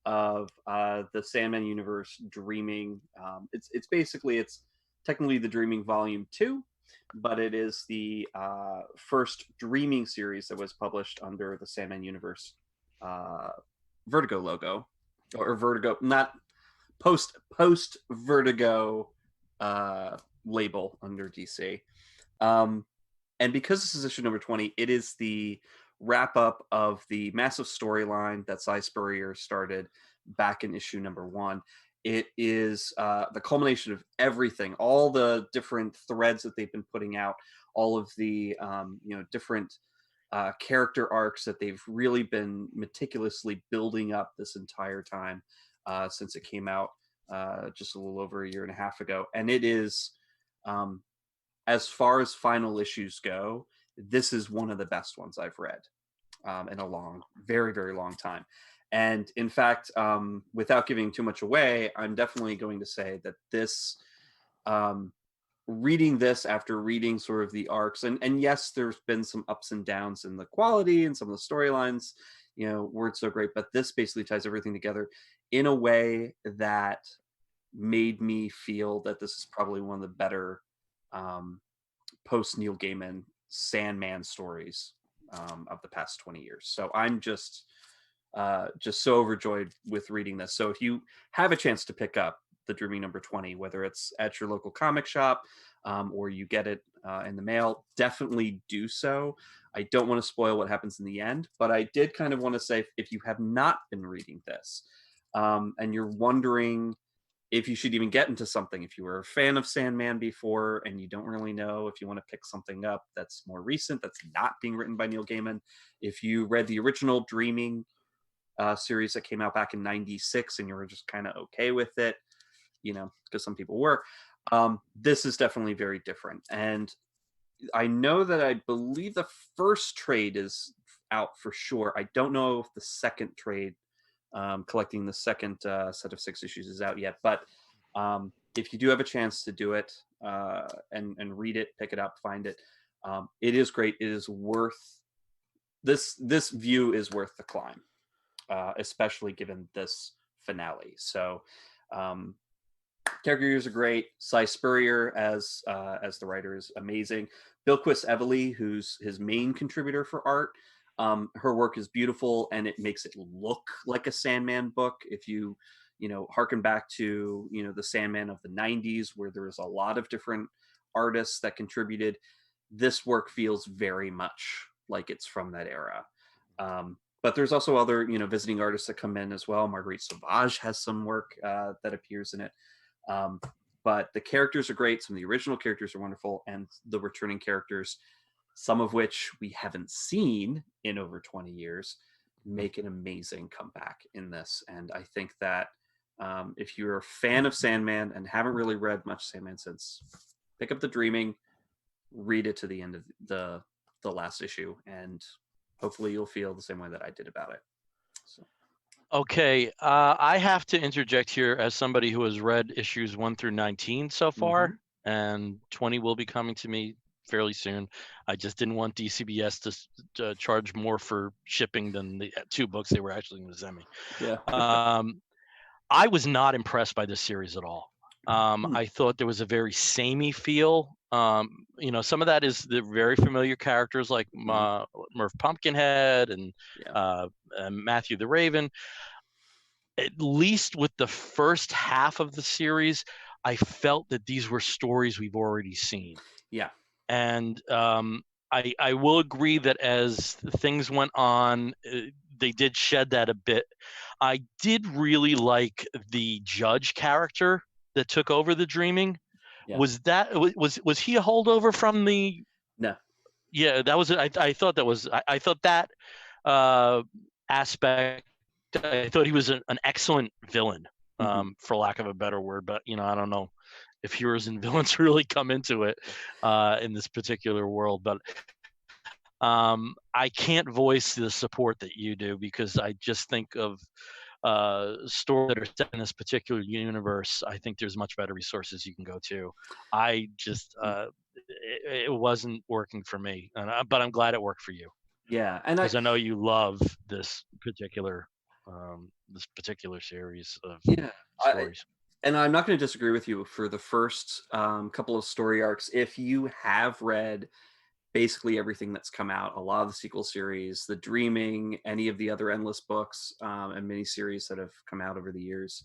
of the Sandman universe Dreaming. It's technically the Dreaming Volume 2, but it is the first Dreaming series that was published under the Sandman universe Vertigo logo, or Vertigo, not post Vertigo label under DC. And because this is issue number 20, it is the wrap up of the massive storyline that Cy Spurrier started back in issue number 1. It is the culmination of everything, all the different threads that they've been putting out, all of the different character arcs that they've really been meticulously building up this entire time since it came out just a little over a year and a half ago. And it is, as far as final issues go, this is one of the best ones I've read in a very, very long time. And in fact, without giving too much away, I'm definitely going to say that this, reading this after reading sort of the arcs, and yes, there's been some ups and downs in the quality and some of the storylines, weren't so great, but this basically ties everything together in a way that made me feel that this is probably one of the better post Neil Gaiman Sandman stories of the past 20 years. So I'm just so overjoyed with reading this. So if you have a chance to pick up the Dreaming number 20, whether it's at your local comic shop or you get it in the mail, definitely do so. I don't want to spoil what happens in the end, but I did kind of want to say, if you have not been reading this and you're wondering if you should even get into something, if you were a fan of Sandman before and you don't really know if you want to pick something up that's more recent, that's not being written by Neil Gaiman, if you read the original Dreaming series that came out back in 96 and you were just kind of okay with it, because some people were, this is definitely very different. And I know that I believe the first trade is out for sure. I don't know if the second trade collecting the second set of 6 issues is out yet, but if you do have a chance to do it and read it, pick it up, find it, it is great. It is worth this view is worth the climb, especially given this finale. So characters are great. Cy Spurrier as the writer is amazing. Bilquis Evely, who's his main contributor for art, her work is beautiful and it makes it look like a Sandman book. If you harken back to the Sandman of the 90s, where there was a lot of different artists that contributed, this work feels very much like it's from that era. But there's also other visiting artists that come in as well. Marguerite Sauvage has some work that appears in it. But the characters are great. Some of the original characters are wonderful, and the returning characters, some of which we haven't seen in over 20 years, make an amazing comeback in this. And I think that if you're a fan of Sandman and haven't really read much Sandman since, pick up The Dreaming, read it to the end of the last issue, and hopefully you'll feel the same way that I did about it. So. Okay, I have to interject here as somebody who has read issues 1 through 19 so far, and 20 will be coming to me fairly soon. I just didn't want DCBS to charge more for shipping than the 2 books they were actually going to send me. Yeah. I was not impressed by this series at all. I thought there was a very samey feel. Some of that is the very familiar characters like Murph Pumpkinhead and Matthew the Raven. At least with the first half of the series, I felt that these were stories we've already seen. Yeah. And I will agree that as things went on, they did shed that a bit. I did really like the judge character that took over the Dreaming. Yeah. Was he a holdover from the? No. Yeah, that was. I thought that was. I thought that aspect. I thought he was an excellent villain, for lack of a better word. But I don't know if heroes and villains really come into it in this particular world. But I can't voice the support that you do, because I just think of stories that are set in this particular universe. I think there's much better resources you can go to. I just it wasn't working for me, but I'm glad it worked for you. Yeah, and because I know you love this particular series of stories. And I'm not going to disagree with you for the first couple of story arcs. If you have read basically everything that's come out, a lot of the sequel series, The Dreaming, any of the other Endless books and miniseries that have come out over the years,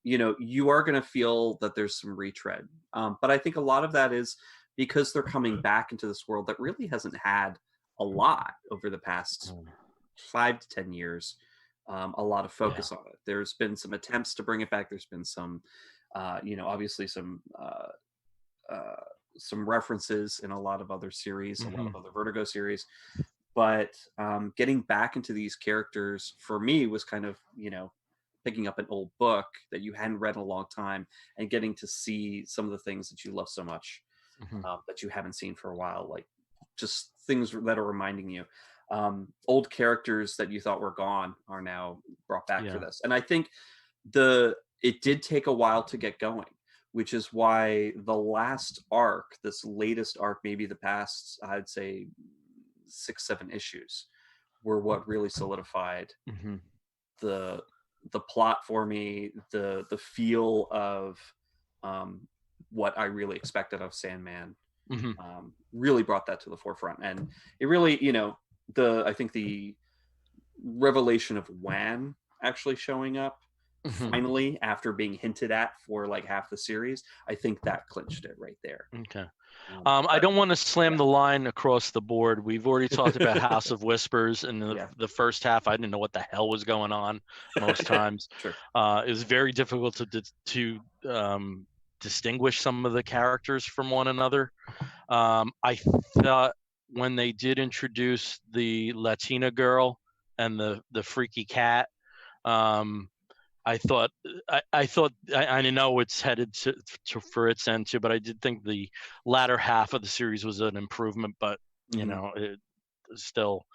you are going to feel that there's some retread. But I think a lot of that is because they're coming back into this world that really hasn't had a lot over the past 5 to 10 years. A lot of focus on it. There's been some attempts to bring it back. There's been some, obviously some references in a lot of other series, a lot of other Vertigo series. But getting back into these characters for me was kind of, picking up an old book that you hadn't read in a long time and getting to see some of the things that you love so much that you haven't seen for a while, like just things that are reminding you. Old characters that you thought were gone are now brought back for this. And I think it did take a while to get going, which is why the last arc, this latest arc, maybe the past, I'd say 6-7 issues, were what really solidified the plot for me, the feel of what I really expected of Sandman. Really brought that to the forefront. And it really, I think the revelation of Wan actually showing up finally after being hinted at for like half the series, I think that clinched it right there. Okay. I don't want to slam the line across the board. We've already talked about House of Whispers, and the first half, I didn't know what the hell was going on most times. Sure. It was very difficult to distinguish some of the characters from one another. I thought when they did introduce the Latina girl and the freaky cat, I thought I know it's headed to for its end too, but I did think the latter half of the series was an improvement. But it still,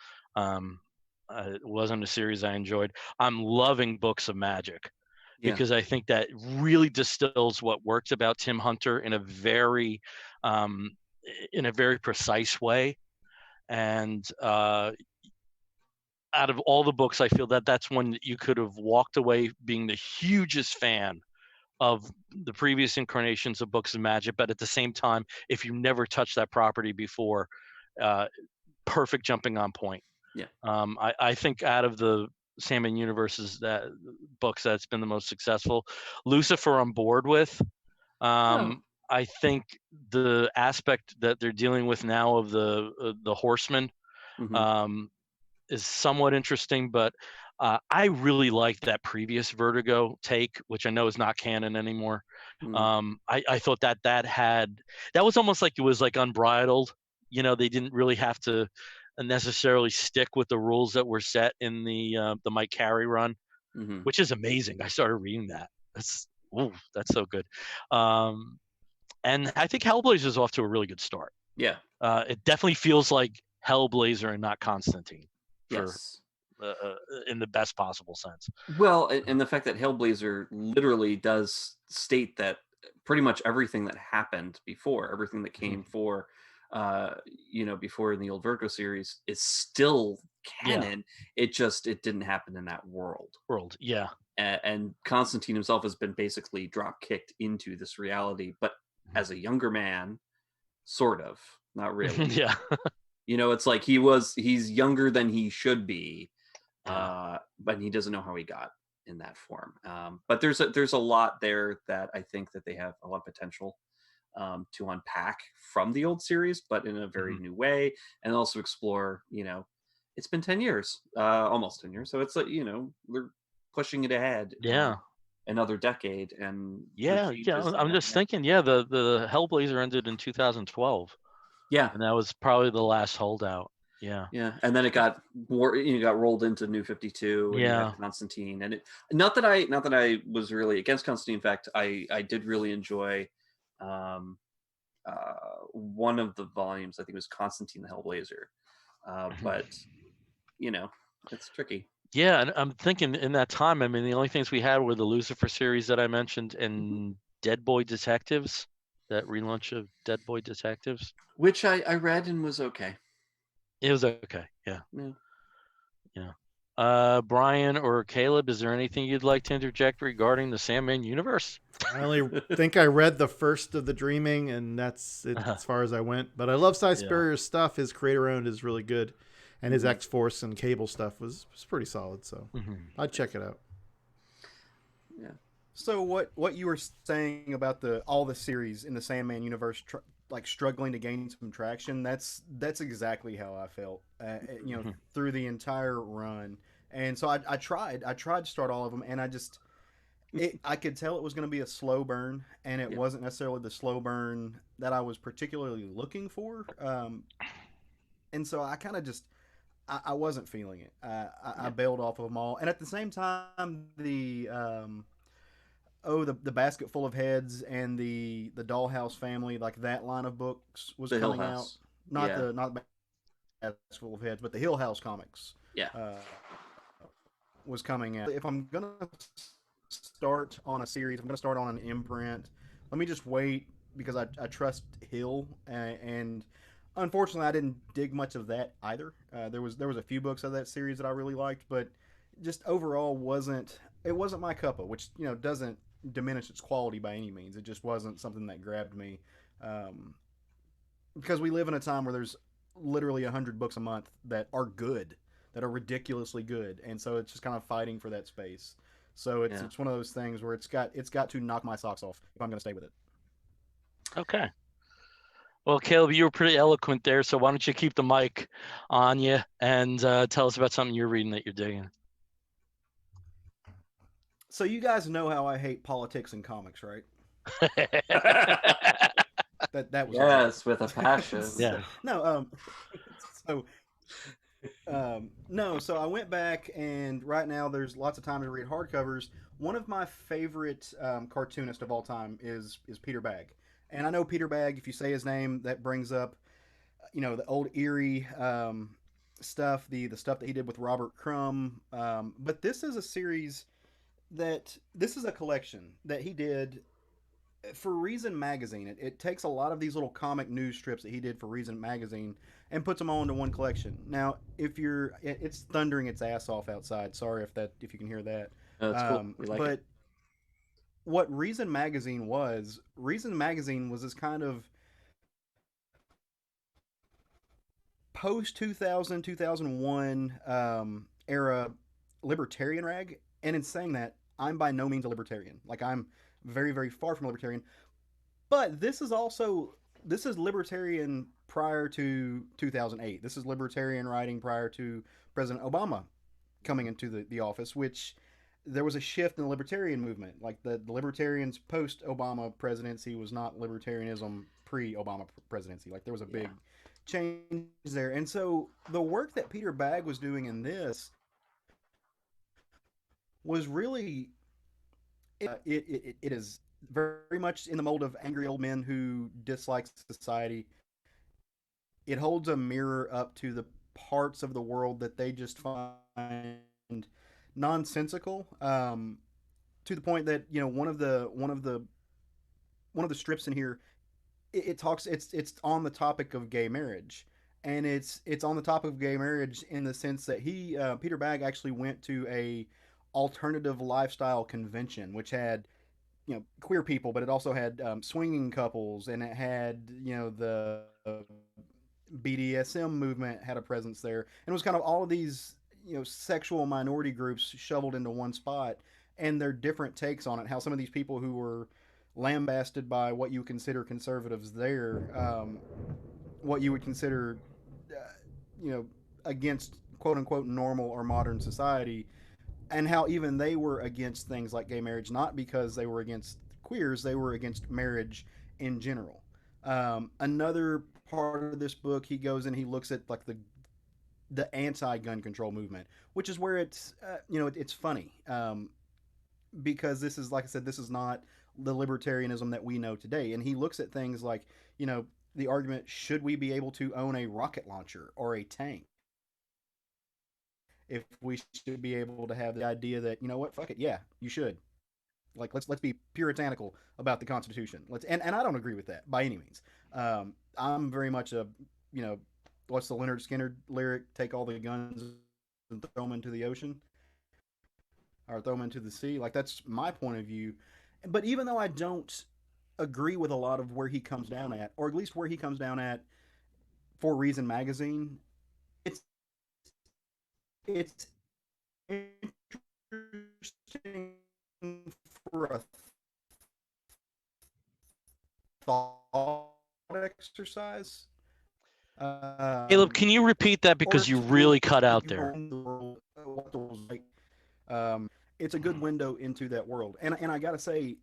It wasn't a series I enjoyed. I'm loving Books of Magic Yeah. because I think that really distills what works about Tim Hunter um, in a very precise way. And out of all the books, I feel that that's one that you could have walked away being the hugest fan of the previous incarnations of Books of Magic, but at the same time, if you never touched that property before, uh, perfect jumping on point. Yeah. I think out of the Sandman universes that books that's been the most successful, Lucifer I'm bored with. Oh. I think the aspect that they're dealing with now of the Horseman Mhm. is somewhat interesting, but I really liked that previous Vertigo take, which I know is not canon anymore. Mhm. I thought that was almost like it was like unbridled. They didn't really have to necessarily stick with the rules that were set in the Mike Carey run, Mhm. which is amazing. I started reading that. That's so good. Um, and I think Hellblazer is off to a really good start. Yeah. It definitely feels like Hellblazer and not Constantine for Yes. in the best possible sense. Well, and the fact that Hellblazer literally does state that pretty much everything that happened before, everything that came for, before in the old Virgo series is still Yeah. canon. It didn't happen in that world. World, yeah. And Constantine himself has been basically drop kicked into this reality, but as a younger man, sort of, not really. Yeah. It's like he's younger than he should be, Yeah. but he doesn't know how he got in that form. But there's a lot there that I think that they have a lot of potential to unpack from the old series, but in a very new way, and also explore. It's been 10 years, almost 10 years, so it's like they're pushing it ahead. Yeah. Another decade, and the Yeah. changes that I'm just thinking, the Hellblazer ended in 2012, Yeah, and that was probably the last holdout. Yeah. yeah, and then it got rolled into New 52, and you Yeah. had Constantine, and it not that I was really against Constantine. In fact, I did really enjoy um, one of the volumes. I think it was Constantine the Hellblazer, but it's tricky. Yeah, and I'm thinking in that time, I mean, the only things we had were the Lucifer series that I mentioned and Dead Boy Detectives, that relaunch of Dead Boy Detectives. Which I read and was okay. It was okay. Yeah. Yeah. Yeah. Brian or Caleb, is there anything you'd like to interject regarding the Sandman universe? I only think I read the first of the Dreaming, and that's it as far as I went. But I love Cy Spurrier's stuff. His creator-owned is really good, and his X-Force and Cable stuff was pretty solid. So I'd check it out. Yeah. So what you were saying about all the series in the Sandman universe, like struggling to gain some traction, that's exactly how I felt. Through the entire run, and so I tried to start all of them, and I could tell it was going to be a slow burn, and it wasn't necessarily the slow burn that I was particularly looking for. And so I kind of I wasn't feeling it. I bailed off of them all, and at the same time, the Basket Full of Heads and the Dollhouse Family, like that line of books was The Hill coming out. House. Not the Basket Full of Heads, but the Hill House comics. Yeah. Was coming out. If I'm gonna start on a series, I'm gonna start on an imprint. Let me just wait because I trust Hill, and unfortunately, I didn't dig much of that either. There was a few books of that series that I really liked, but just overall wasn't my cuppa, which doesn't diminish its quality by any means. It just wasn't something that grabbed me, because we live in a time where there's literally 100 books a month that are good, that are ridiculously good, and so it's just kind of fighting for that space. So it's one of those things where it's got to knock my socks off if I'm going to stay with it. Okay. Well, Caleb, you were pretty eloquent there, so why don't you keep the mic on you and tell us about something you're reading that you're digging. So you guys know how I hate politics and comics, right? That was yes, with a passion. Yeah. No, so I went back, and right now there's lots of time to read hardcovers. One of my favorite cartoonists of all time is Peter Bagg, and I know Peter Bagg. If you say his name, that brings up the old eerie stuff, the stuff that he did with Robert Crumb. But this is a series that this is a collection that he did for Reason Magazine. It takes a lot of these little comic news strips that he did for Reason Magazine and puts them all into one collection. Now, if you're, it's thundering its ass off outside. Sorry if you can hear that. That's cool. We like it. But what Reason Magazine was this kind of post 2000 2001 era libertarian rag. And in saying that, I'm by no means a libertarian. Like, I'm very, very far from a libertarian. But this is libertarian prior to 2008. This is libertarian writing prior to President Obama coming into the office, which there was a shift in the libertarian movement. Like the libertarians post Obama presidency was not libertarianism pre Obama presidency. Like there was a big change there. And so the work that Peter Bagg was doing in this was really it is very much in the mold of angry old men who dislike society. It holds a mirror up to the parts of the world that they just find nonsensical. To the point that one of the strips in here, it talks. It's on the topic of gay marriage, and it's on the topic of gay marriage in the sense that Peter Bagg actually went to a alternative lifestyle convention, which had queer people, but it also had swinging couples, and it had the BDSM movement had a presence there, and it was kind of all of these sexual minority groups shoveled into one spot, and their different takes on it. How some of these people who were lambasted by what you consider conservatives there, what you would consider, you know, against quote unquote normal or modern society, and how even they were against things like gay marriage, not because they were against queers, they were against marriage in general. Another part of this book, he goes and he looks at like the anti-gun control movement, which is where it's it's funny because this is, like I said, this is not the libertarianism that we know today. And he looks at things like the argument: should we be able to own a rocket launcher or a tank? If we should be able to have the idea that what, fuck it, yeah, you should. Like let's be puritanical about the Constitution. And I don't agree with that by any means. I'm very much a what's the Leonard Skinner lyric? Take all the guns and throw them into the ocean or throw them into the sea. Like that's my point of view. But even though I don't agree with a lot of where he comes down at, or at least where he comes down at for Reason Magazine, it's it's interesting for a thought exercise. Caleb, can you repeat that because you really cut out there? It's a good window into that world, and I gotta say,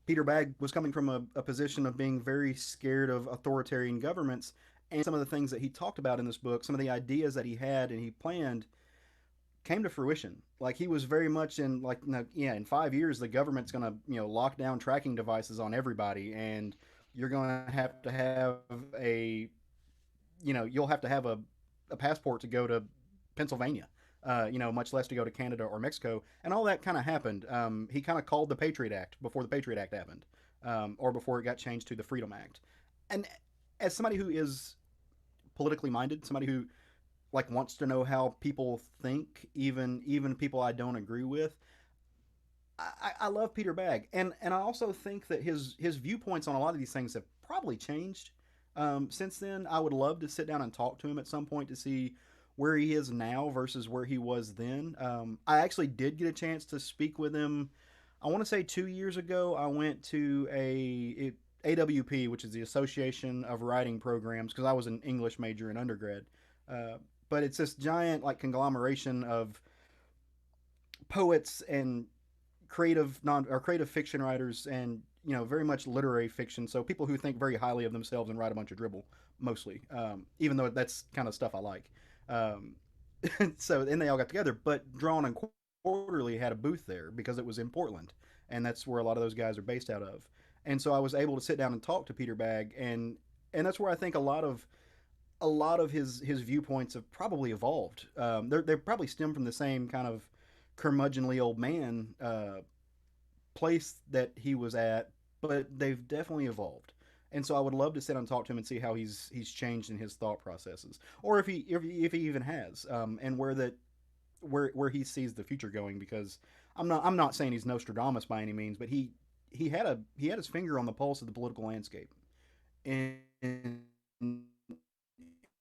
Peter Bagg was coming from a position of being very scared of authoritarian governments, and some of the things that he talked about in this book, some of the ideas that he had and he planned, came to fruition. Like he was very much in like, in 5 years the government's gonna lock down tracking devices on everybody, and you're gonna have to have you'll have to have a passport to go to Pennsylvania. Much less to go to Canada or Mexico, and all that kind of happened. He kind of called the Patriot Act before the Patriot Act happened, or before it got changed to the Freedom Act. And as somebody who is politically minded, somebody who like wants to know how people think, even people I don't agree with, I love Peter Bagg, and I also think that his viewpoints on a lot of these things have probably changed since then. I would love to sit down and talk to him at some point to see where he is now versus where he was then. I actually did get a chance to speak with him. I want to say 2 years ago. I went to AWP, which is the Association of Writing Programs, because I was an English major in undergrad. But it's this giant like conglomeration of poets and creative fiction writers, and very much literary fiction. So people who think very highly of themselves and write a bunch of dribble, mostly. Even though that's kind of stuff I like. Um, so then they all got together, but Drawn and Quarterly had a booth there because it was in Portland, and that's where a lot of those guys are based out of. And so I was able to sit down and talk to Peter Bagg, and that's where I think a lot of a lot of his viewpoints have probably evolved. They probably stem from the same kind of curmudgeonly old man place that he was at, but they've definitely evolved. And so I would love to sit and talk to him and see how he's changed in his thought processes, or if he even has, and where he sees the future going. Because I'm not saying he's Nostradamus by any means, but he had his finger on the pulse of the political landscape in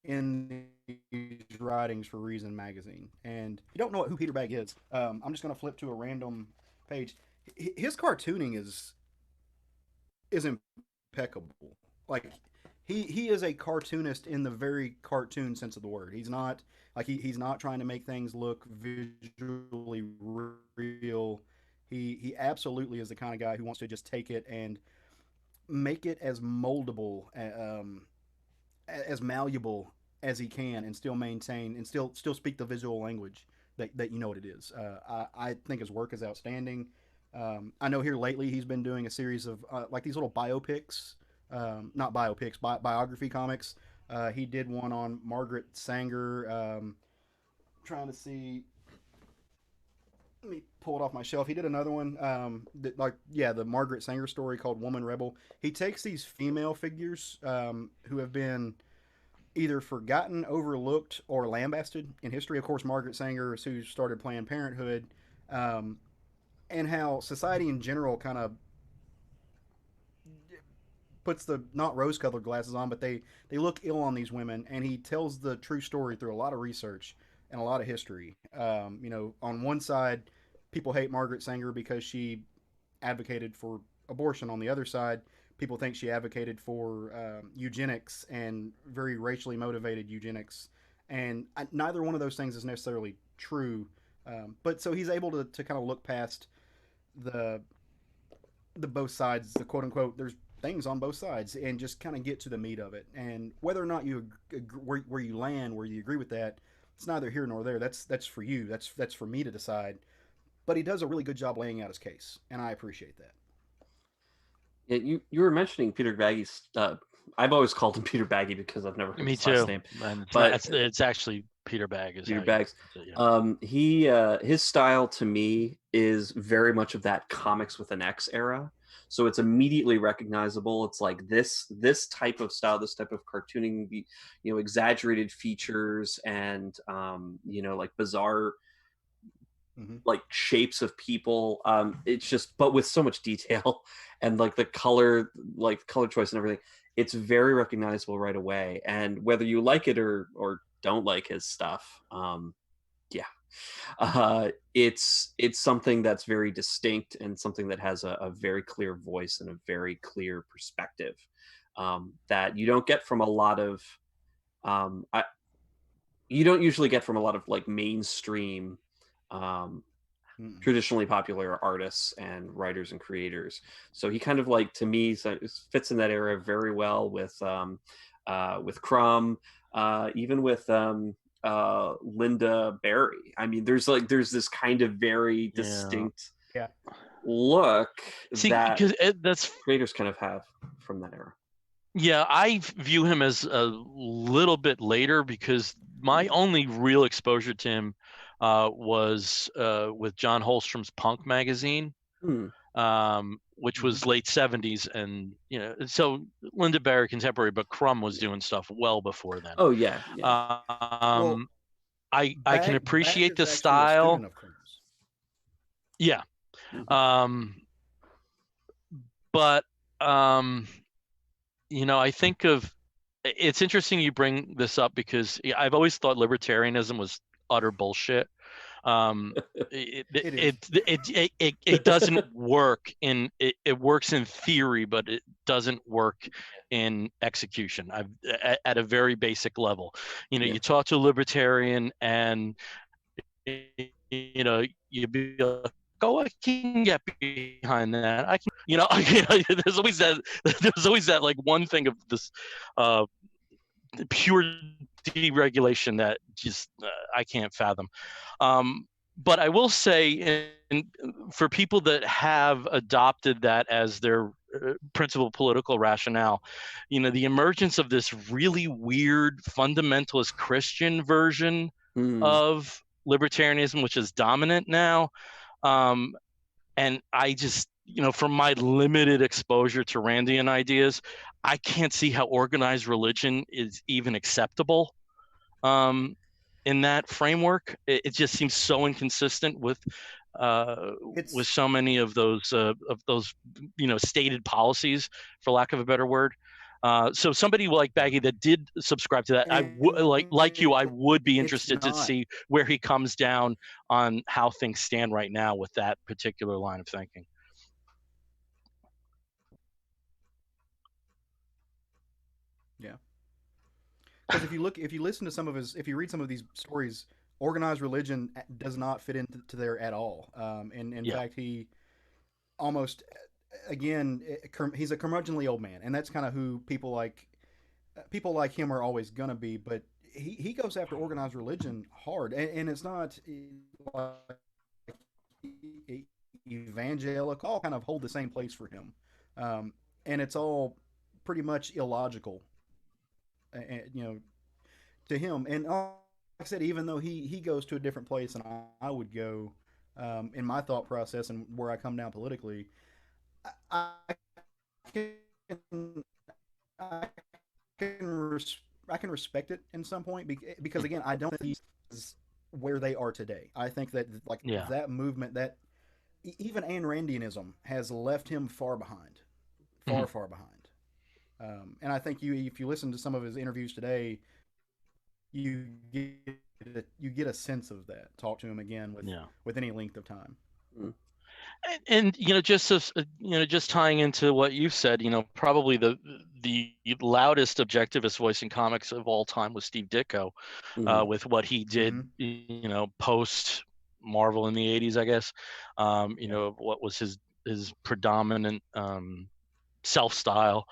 in these writings for Reason magazine. And if you don't know who Peter Bagg is, I'm just going to flip to a random page. His cartooning is impeccable. Like he is a cartoonist in the very cartoon sense of the word. He's not like he's not trying to make things look visually real. He absolutely is the kind of guy who wants to just take it and make it as moldable, as malleable as he can, and still maintain and still speak the visual language that you know what it is. I think his work is outstanding. I know here lately he's been doing a series of like these little biopics, not biopics, biography comics. He did one on Margaret Sanger. Trying to see. Let me pull it off my shelf. He did another one, the Margaret Sanger story called Woman Rebel. He takes these female figures who have been either forgotten, overlooked, or lambasted in history. Of course, Margaret Sanger is who started Planned Parenthood, and how society in general kind of puts the not rose-colored glasses on, but they look ill on these women. And he tells the true story through a lot of research and a lot of history. On one side, people hate Margaret Sanger because she advocated for abortion. On the other side, people think she advocated for eugenics, and very racially motivated eugenics. And neither one of those things is necessarily true. But so he's able to kind of look past the both sides, the quote unquote. There's things on both sides, and just kind of get to the meat of it. And whether or not you where you land, where you agree with that, it's neither here nor there. That's for you. That's for me to decide. But he does a really good job laying out his case, and I appreciate that. Yeah, you were mentioning Peter Baggy's. I've always called him Peter Baggy because I've never heard Me his too. last name. And But it's actually Peter Bagg. Peter Baggs. Yeah. His style to me is very much of that comics with an X era. So it's immediately recognizable. It's like this type of style, this type of cartooning, exaggerated features and like bizarre like shapes of people. It's just, but with so much detail and like the color choice and everything, it's very recognizable right away. And whether you like it or don't like his stuff, it's something that's very distinct and something that has a very clear voice and a very clear perspective, that you don't get from a lot of you don't usually get from a lot of like mainstream traditionally popular artists and writers and creators. So he kind of like, to me, fits in that era very well with Crumb, even with Linda Barry. I mean, there's this kind of very distinct look that that's creators kind of have from that era. Yeah, I view him as a little bit later, because my only real exposure to him was with John Holstrom's Punk magazine, which was late 70s. And, so Linda Barry contemporary, but Crumb was doing stuff well before then. Oh, yeah. I can appreciate the style. Yeah. But, I think it's interesting you bring this up, because I've always thought libertarianism was utter bullshit. It doesn't work it works in theory, but it doesn't work in execution. At a very basic level. You talk to a libertarian and you be like, oh, I can get behind that. I can, there's always that like one thing of this pure deregulation that just I can't fathom. But I will say, for people that have adopted that as their principal political rationale. The emergence of this really weird fundamentalist Christian version of libertarianism, which is dominant now. And I just, from my limited exposure to Randian ideas, I can't see how organized religion is even acceptable in that framework. It just seems so inconsistent with It's so many of those stated policies, for lack of a better word. So somebody like Baggy that did subscribe to that, I would like you. I would be it's interested to not. see where he comes down on how things stand right now with that particular line of thinking. Yeah. Because if you listen to some of his, if you read some of these stories, organized religion does not fit into there at all. And in Yeah. fact, he almost, again, he's a curmudgeonly old man, and that's kind of who people like him are always gonna be. But he goes after organized religion hard, and it's not like evangelical, all kind of hold the same place for him, and it's all pretty much illogical, to him. And like I said, even though he goes to a different place than I would go, in my thought process and where I come down politically, I can I can I can respect it in some point, because again, I don't think he's where they are today. I think that like Yeah. that movement, that even Ayn Randianism has left him far behind, Mhm. far behind. And I think if you listen to some of his interviews today, you you get a sense of that. Talk to him again Yeah. with any length of time. And just tying into what you said, probably the loudest objectivist voice in comics of all time was Steve Ditko, with what he did, post Marvel in the 80s, I guess. What was his predominant self style,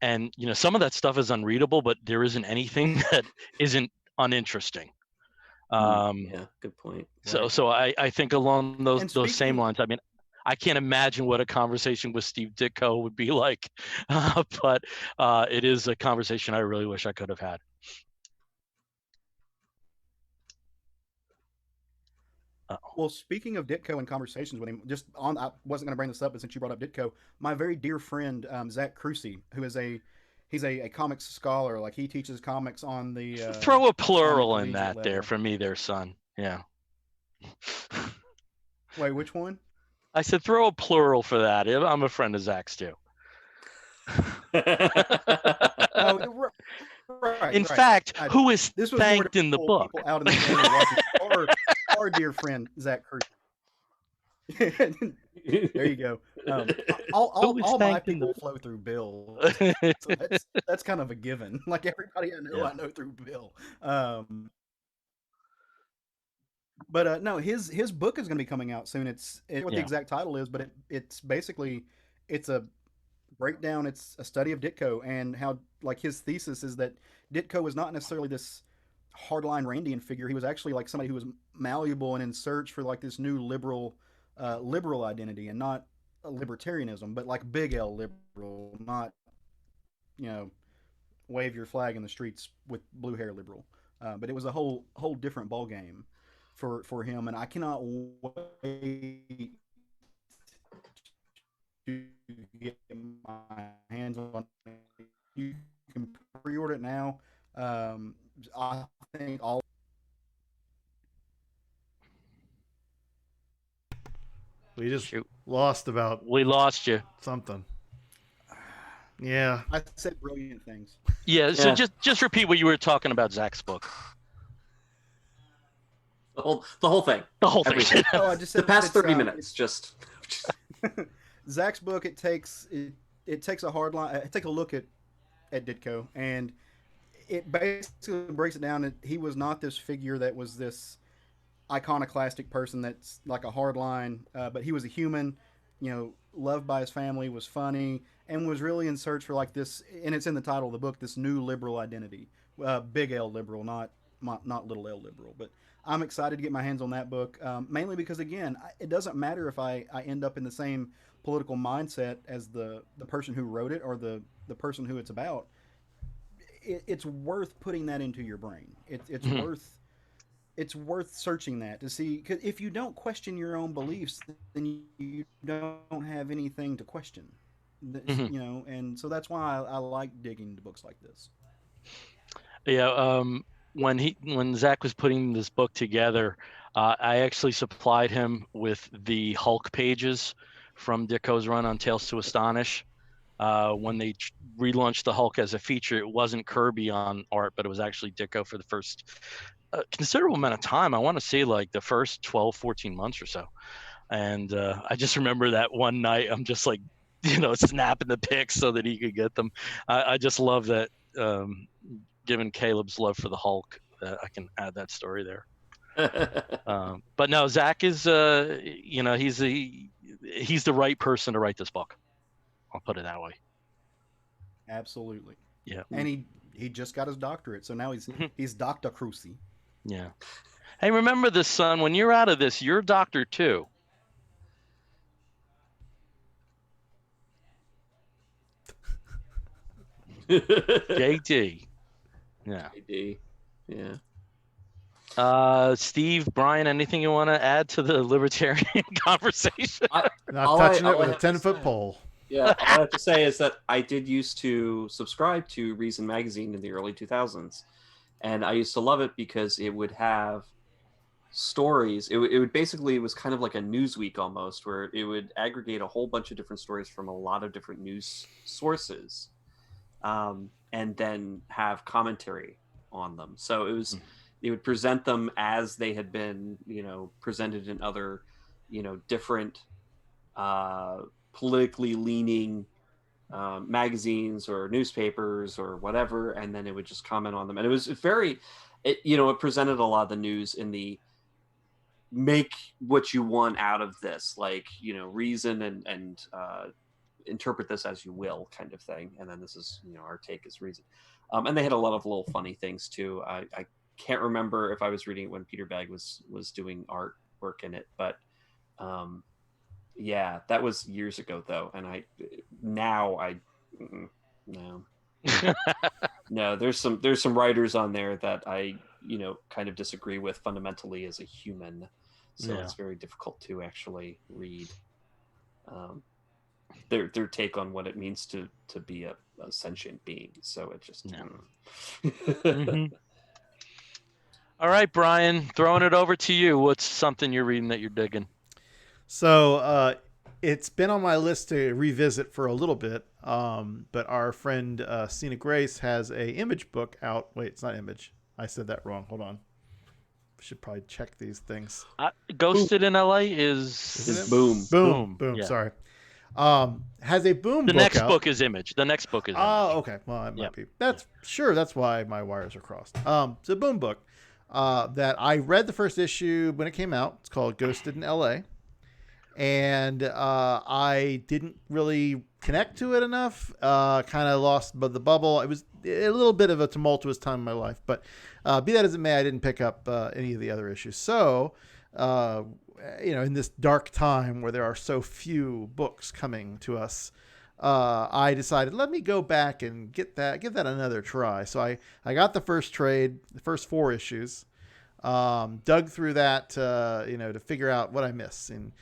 and some of that stuff is unreadable, but there isn't anything that isn't uninteresting. Yeah, good point. So I think along those And same speaking, lines, I mean, I can't imagine what a conversation with Steve Ditko would be like, but it is a conversation I really wish I could have had. well, speaking of Ditko and conversations with him, I wasn't going to bring this up, but since you brought up Ditko, my very dear friend Zach Crucy, who is he's a comics scholar, like he teaches comics on the Throw a on the plural in collegiate that there level. for me, there, son. Yeah. Wait, which one? I said throw a plural for that. I'm a friend of Zach's too. Oh, right, In right. fayou who is This was more to thanked in the book? people out in the area watching. Our dear friend Zach Crucy. There you go. All my people flow through Bill, so that's kind of a given. Like everybody I know through Bill. But no, his book is going to be coming out soon. It's what the exact title is, but it's basically it's a breakdown. It's a study of Ditko and how, like, his thesis is that Ditko was not necessarily this hardline Randian figure. He was actually like somebody who was malleable and in search for like this new liberal identity, and not a libertarianism, but like big L liberal, not you know wave your flag in the streets with blue hair liberal. But it was a whole different ball game for him, and I cannot wait to get my hands on it. You can pre-order it now. I think all. We just Shoot. lost about We lost you. something. Yeah. I said brilliant things. Yeah. So Yeah. just repeat what you were talking about Zach's book. The whole thing. The whole thing. Everything. Oh, I just The said past it's, 30 minutes. Just Zach's book. It takes a hard line. Take a look at Ditko, and it basically breaks it down. That he was not this figure that was this iconoclastic person that's like a hard line, but he was a human, loved by his family, was funny, and was really in search for like this. And it's in the title of the book, this new liberal identity, big L liberal, not little L liberal. But I'm excited to get my hands on that book, mainly because again, it doesn't matter if I end up in the same political mindset as the person who wrote it or the person who it's about, it's worth putting that into your brain. It's Mhm. worth searching that to see, because if you don't question your own beliefs, then you don't have anything to question. Mhm. You know, and so that's why I like digging into books like this. Yeah. When Zach was putting this book together, I actually supplied him with the Hulk pages from Ditko's run on Tales to Astonish. When they relaunched the Hulk as a feature, it wasn't Kirby on art, but it was actually Ditko for the first considerable amount of time. I want to say like the first 12, 14 months or so. And I just remember that one night, I'm just like, snapping the pics so that he could get them. I just love that. Given Caleb's love for the Hulk, I can add that story there. But no, Zach is, he's the right person to write this book. I'll put it that way. Absolutely. Yeah. And he just got his doctorate, so now he's Dr. Cruci. Yeah. Hey, remember this, son. When you're out of this, you're a doctor too. JD. Yeah. JD. Yeah. Steve, Brian, anything you want to add to the libertarian conversation? Not touching it with a 10-foot pole. Yeah, all I have to say is that I did used to subscribe to Reason magazine in the early 2000s, and I used to love it because it would have stories. It would basically, it was kind of like a Newsweek almost, where it would aggregate a whole bunch of different stories from a lot of different news sources, and then have commentary on them. So it would present them as they had been, presented in other, different politically leaning magazines or newspapers or whatever, and then it would just comment on them. And it was it presented a lot of the news in the make what you want out of this, like, reason and interpret this as you will kind of thing. And then this is, our take is reason. And they had a lot of little funny things too. I can't remember if I was reading it when Peter Bagg was doing artwork in it, but yeah, that was years ago though. And no, there's some writers on there that I, kind of disagree with fundamentally as a human. So Yeah. it's very difficult to actually read their take on what it means to be a sentient being. So it just Mhm. All right, Brian, throwing it over to you. What's something you're reading that you're digging? So it's been on my list to revisit for a little bit, but our friend Cena Grace has a Image book out. Wait, it's not Image. I said that wrong. Hold on. Should probably check these things. Ghosted in LA is Boom. Boom. Yeah. Sorry. Has a Boom The book next out. book is Image. The next book is Image. Oh, okay. Well, it might be. That's why my wires are crossed. It's a Boom book that I read the first issue when it came out. It's called Ghosted in LA. And I didn't really connect to it enough. Kind of lost the bubble. It was a little bit of a tumultuous time in my life, but be that as it may, I didn't pick up any of the other issues. So, in this dark time where there are so few books coming to us, I decided, let me go back and give that another try. So I got the first trade, the first 4 issues, dug through that, to figure out what I missed. And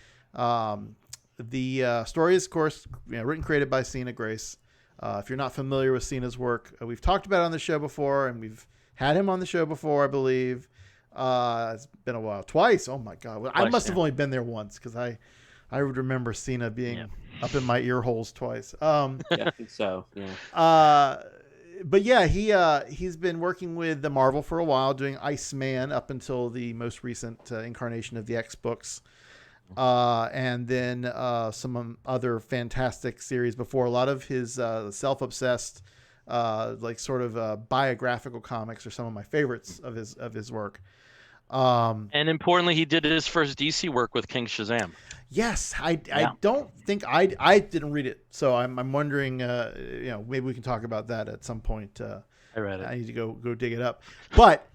the story is, of course, written and created by Cena Grace. If you're not familiar with Cena's work, we've talked about it on the show before, and we've had him on the show before, I believe. It's been a while. Twice. Oh my God. I must have only been there once, because I would remember Cena being up in my ear holes twice. Yeah, I think so. Yeah. But yeah, he's been working with the Marvel for a while, doing Iceman up until the most recent incarnation of the X books. And then some other fantastic series before. A lot of his self-obsessed, sort of biographical comics are some of my favorites of his work. And importantly, he did his first DC work with King Shazam. Yes, I don't think I didn't read it, so I'm wondering, maybe we can talk about that at some point. I read it. I need to go dig it up, but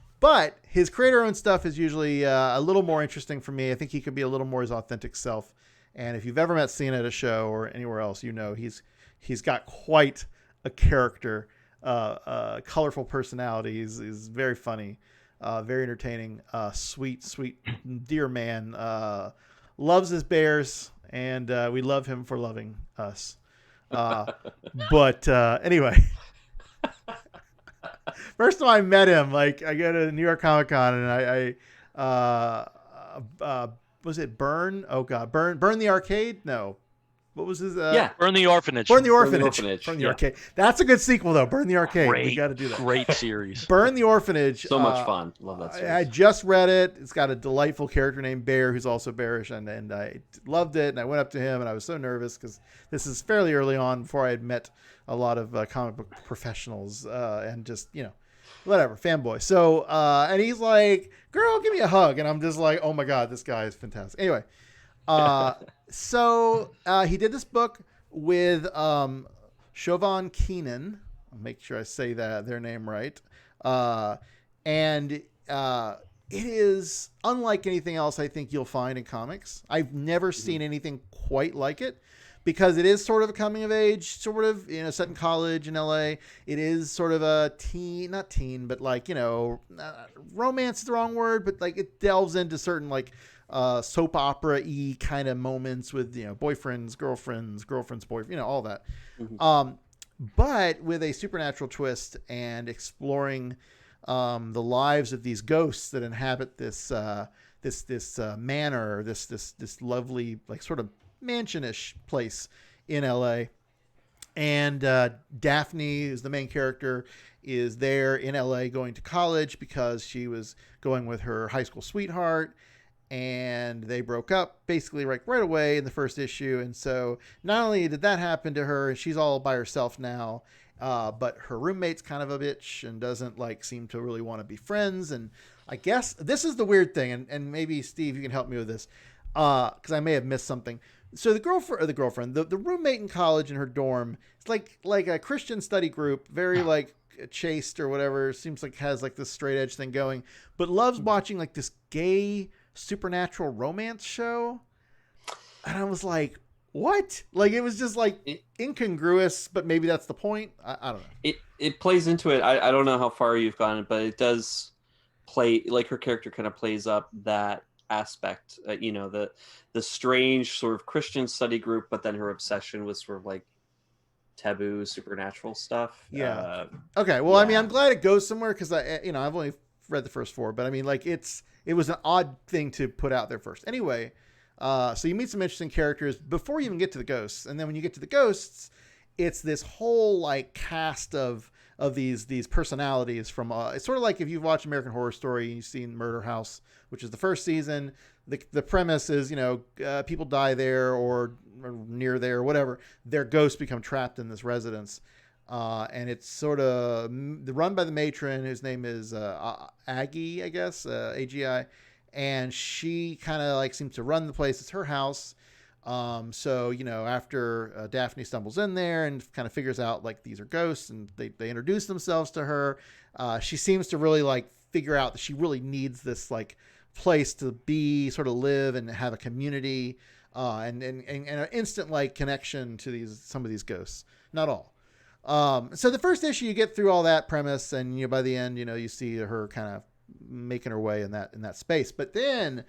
his creator-owned stuff is usually a little more interesting for me. I think he could be a little more his authentic self, And if you've ever met Cena at a show or anywhere else, he's got quite a character, colorful personality. He's very funny, very entertaining, sweet dear man. Loves his bears, and we love him for loving us. But anyway, first time I met him, like I go to New York Comic Con, and was it Burn? Oh God, Burn the Arcade? No. What was his? Burn the Orphanage. Burn the Orphanage. Orphanage, Burn the Arcade. That's a good sequel, though. Burn the Arcade. We got to do that. Great series. Burn the Orphanage. So much fun. Love that series. I just read it. It's got a delightful character named Bear, who's also bearish, and I loved it. And I went up to him, and I was so nervous because this is fairly early on, before I had met a lot of comic book professionals, and just whatever, fanboy. So and he's like, "Girl, give me a hug," and I'm just like, "Oh my God, this guy is fantastic." Anyway. So he did this book with Siobhan Keenan. I'll make sure I say their name right. And it is unlike anything else I think you'll find in comics. I've never seen anything quite like it, because it is sort of a coming of age, sort of, set in college in LA. It is sort of a not teen, but like, romance is the wrong word, but like it delves into certain like soap opera-y kind of moments with, boyfriends, girlfriends, boyfriend, all that. Mm-hmm. But with a supernatural twist and exploring the lives of these ghosts that inhabit this manor, this lovely, like, sort of mansion-ish place in LA. And Daphne, who's the main character, is there in LA going to college because she was going with her high school sweetheart, and they broke up basically right away in the first issue. And so not only did that happen to her, she's all by herself now, but her roommate's kind of a bitch and doesn't seem to really want to be friends. And I guess this is the weird thing, and maybe Steve, you can help me with this, because I may have missed something. So the roommate in college in her dorm, it's like a Christian study group, very like chaste or whatever, seems like has like this straight edge thing going, but loves watching like this gay supernatural romance show. And I was like, what? Like, it was just like incongruous, but maybe that's the point. I don't know. It plays into it. I don't know how far you've gone, but it does play, like, her character kind of plays up that aspect, the strange sort of Christian study group, but then her obsession with sort of like taboo supernatural stuff. Yeah. Okay. Well, yeah. I mean, I'm glad it goes somewhere, because I've only read the first 4, but I mean, like, it was an odd thing to put out there first. Anyway, so you meet some interesting characters before you even get to the ghosts, and then when you get to the ghosts, it's this whole like cast of these personalities from it's sort of like if you've watched American Horror Story and you've seen Murder House, which is the first season. The premise is, people die there or near there or whatever, their ghosts become trapped in this residence. And it's sort of run by the matron, whose name is Aggie, I guess, AGI. And she kind of like seems to run the place. It's her house. So, after Daphne stumbles in there and kind of figures out like these are ghosts, and they introduce themselves to her, she seems to really like figure out that she really needs this like place to be, sort of live and have a community, and an instant like connection to some of these ghosts. Not all. So the first issue, you get through all that premise, and by the end, you see her kind of making her way in that space. But then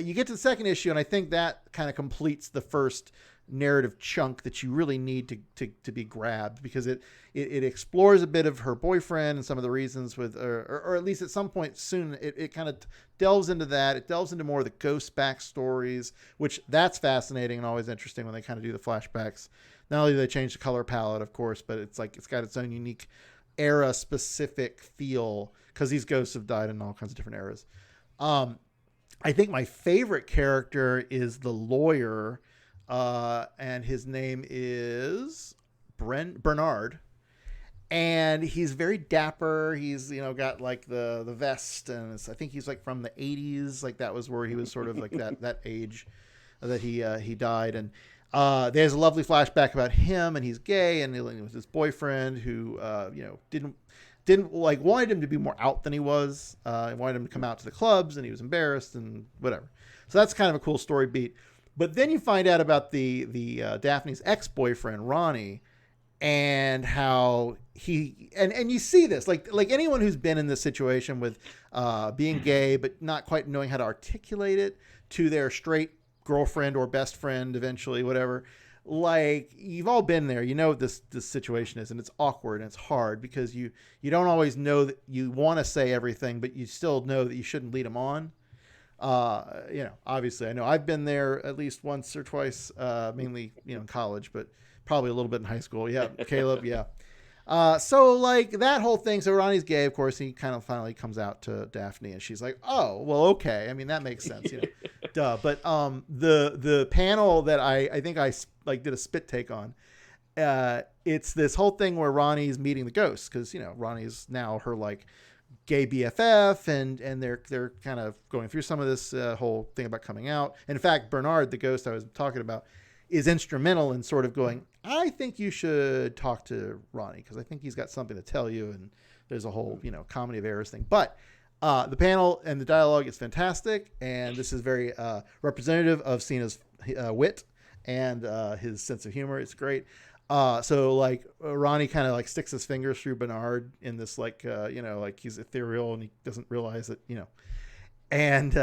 you get to the second issue, and I think that kind of completes the first narrative chunk that you really need to be grabbed, because it explores a bit of her boyfriend and some of the reasons with, or at least at some point soon, it kind of delves into that. It delves into more of the ghost backstories, which that's fascinating and always interesting when they kind of do the flashbacks. Not only do they change the color palette, of course, but it's got its own unique era specific feel, because these ghosts have died in all kinds of different eras. I think my favorite character is the lawyer, and his name is Bernard, and he's very dapper. He's got like the vest, and I think he's like from the 80s, like that was where he was sort of like that age that he died. And there's a lovely flashback about him, and he's gay, and with his boyfriend who didn't like, wanted him to be more out than he was, wanted him to come out to the clubs, and he was embarrassed and whatever. So that's kind of a cool story beat. But then you find out about the Daphne's ex-boyfriend Ronnie, and how he and you see this like anyone who's been in this situation with being gay but not quite knowing how to articulate it to their straight girlfriend or best friend eventually, whatever. Like, you've all been there. You know what this situation is, and it's awkward and it's hard because you don't always know that you want to say everything, but you still know that you shouldn't lead them on. Obviously I know I've been there at least once or twice, mainly, in college, but probably a little bit in high school. Yeah. Caleb. Yeah. So like that whole thing. So Ronnie's gay, of course. He kind of finally comes out to Daphne, and she's like, "Oh, well, okay. I mean, that makes sense, duh." But the panel that I think I like did a spit take on. It's this whole thing where Ronnie's meeting the ghosts because Ronnie's now her like gay BFF, and they're kind of going through some of this whole thing about coming out. And in fact, Bernard, the ghost I was talking about, is instrumental in sort of going, I think you should talk to Ronnie because I think he's got something to tell you. And there's a whole, comedy of errors thing. But the panel and the dialogue is fantastic. And this is very representative of Cena's wit and his sense of humor. It's great. So like Ronnie kind of like sticks his fingers through Bernard in this like, like he's ethereal and he doesn't realize it, and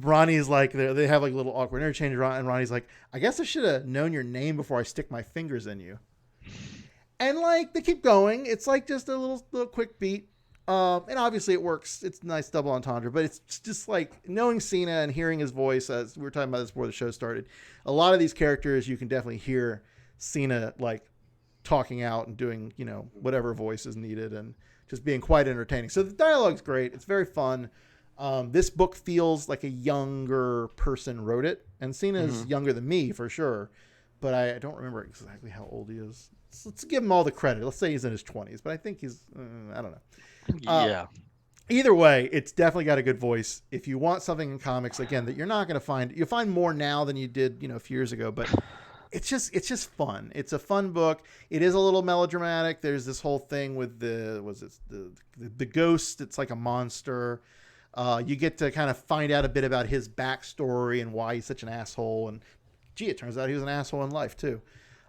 Ronnie's like, they have like a little awkward interchange, and Ronnie's like, I guess I should have known your name before I stick my fingers in you. And like, they keep going. It's like just a little quick beat. And obviously it works. It's a nice double entendre, but it's just like knowing Cena and hearing his voice, as we were talking about this before the show started. A lot of these characters, you can definitely hear Cena like talking out and doing, whatever voice is needed and just being quite entertaining. So the dialogue's great. It's very fun. This book feels like a younger person wrote it, and Cena's younger than me for sure, but I don't remember exactly how old he is. So let's give him all the credit. Let's say he's in his 20s, but I think he's, I don't know. Yeah. Either way, it's definitely got a good voice. If you want something in comics, again, that you're not going to find, you'll find more now than you did, a few years ago, but it's just fun. It's a fun book. It is a little melodramatic. There's this whole thing with the ghost. It's like a monster. You get to kind of find out a bit about his backstory and why he's such an asshole. And gee, it turns out he was an asshole in life too.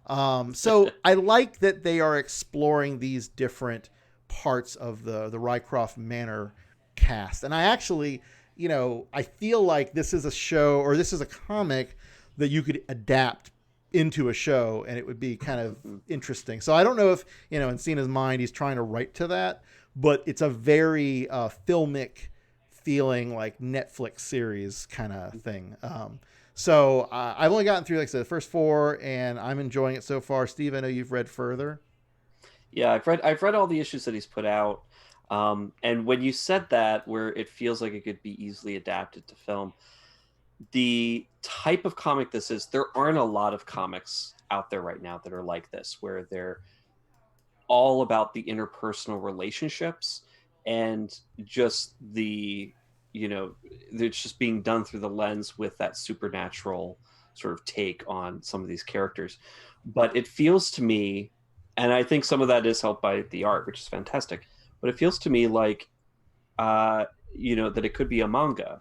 So I like that they are exploring these different parts of the Rycroft Manor cast. And I actually, I feel like this is a show, or this is a comic that you could adapt into a show and it would be kind of interesting. So I don't know if, in Cena's mind, he's trying to write to that, but it's a very filmic feeling, like Netflix series kind of thing. So I've only gotten through, like I said, the first 4, and I'm enjoying it so far. Steve, I know you've read further. Yeah, I've read all the issues that he's put out. And when you said that, where it feels like it could be easily adapted to film, the type of comic this is, there aren't a lot of comics out there right now that are like this, where they're all about the interpersonal relationships and just the, it's just being done through the lens with that supernatural sort of take on some of these characters. But it feels to me, and I think some of that is helped by the art, which is fantastic, but it feels to me like, that it could be a manga.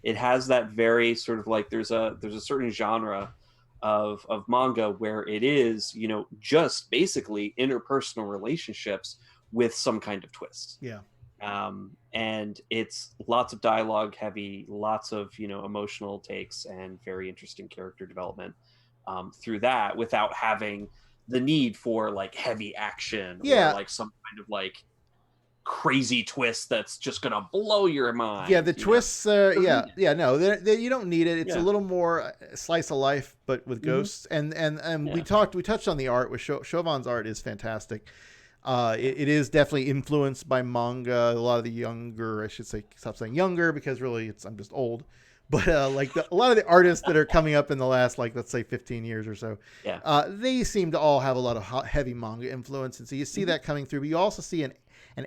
It has that very sort of like, there's a certain genre of manga where it is, just basically interpersonal relationships with some kind of twist. Yeah. And it's lots of dialogue heavy, lots of, emotional takes and very interesting character development through that, without having the need for like heavy action or like some kind of like crazy twist that's just gonna blow your mind. Yeah, the twists no, you don't need it. It's a little more slice of life, but with ghosts. And we touched on the art with Chauvin's art is fantastic. It is definitely influenced by manga. A lot of the younger, I should say, stop saying younger because really I'm just old. But a lot of the artists that are coming up in the last, let's say 15 years or so, they seem to all have a lot of heavy manga influence. And so you see that coming through. But you also see an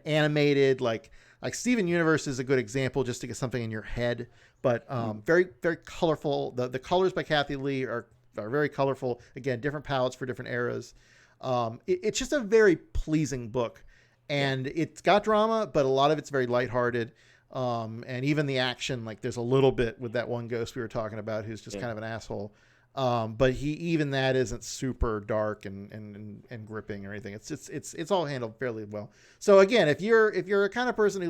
animated, like Steven Universe is a good example just to get something in your head. But very, very colorful. The colors by Kathy Lee are very colorful. Again, different palettes for different eras. It's just a very pleasing book. And it's got drama, but a lot of it's very lighthearted. And even the action, like there's a little bit with that one ghost we were talking about who's just kind of an asshole. But even that isn't super dark and gripping or anything. It's all handled fairly well. So again, if you're a kind of person who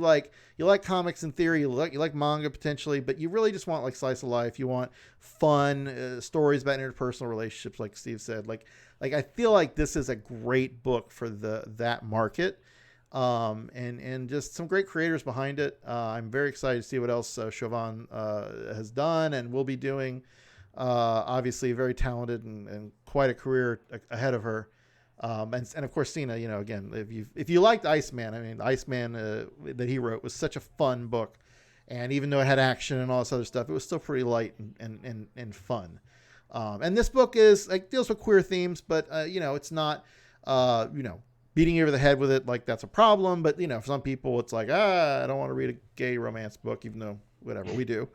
you like comics in theory, you like manga potentially, but you really just want like slice of life, you want fun stories about interpersonal relationships, like Steve said, like I feel like this is a great book for that market. And just some great creators behind it. I'm very excited to see what else Siobhan has done and will be doing. Obviously very talented and quite a career ahead of her. And of course, Cena, again, if you liked Iceman, I mean, Iceman that he wrote was such a fun book. And even though it had action and all this other stuff, it was still pretty light and fun. And this book deals with queer themes, but, it's not, beating you over the head with it like that's a problem. But, for some people, it's like, I don't want to read a gay romance book, even though whatever we do,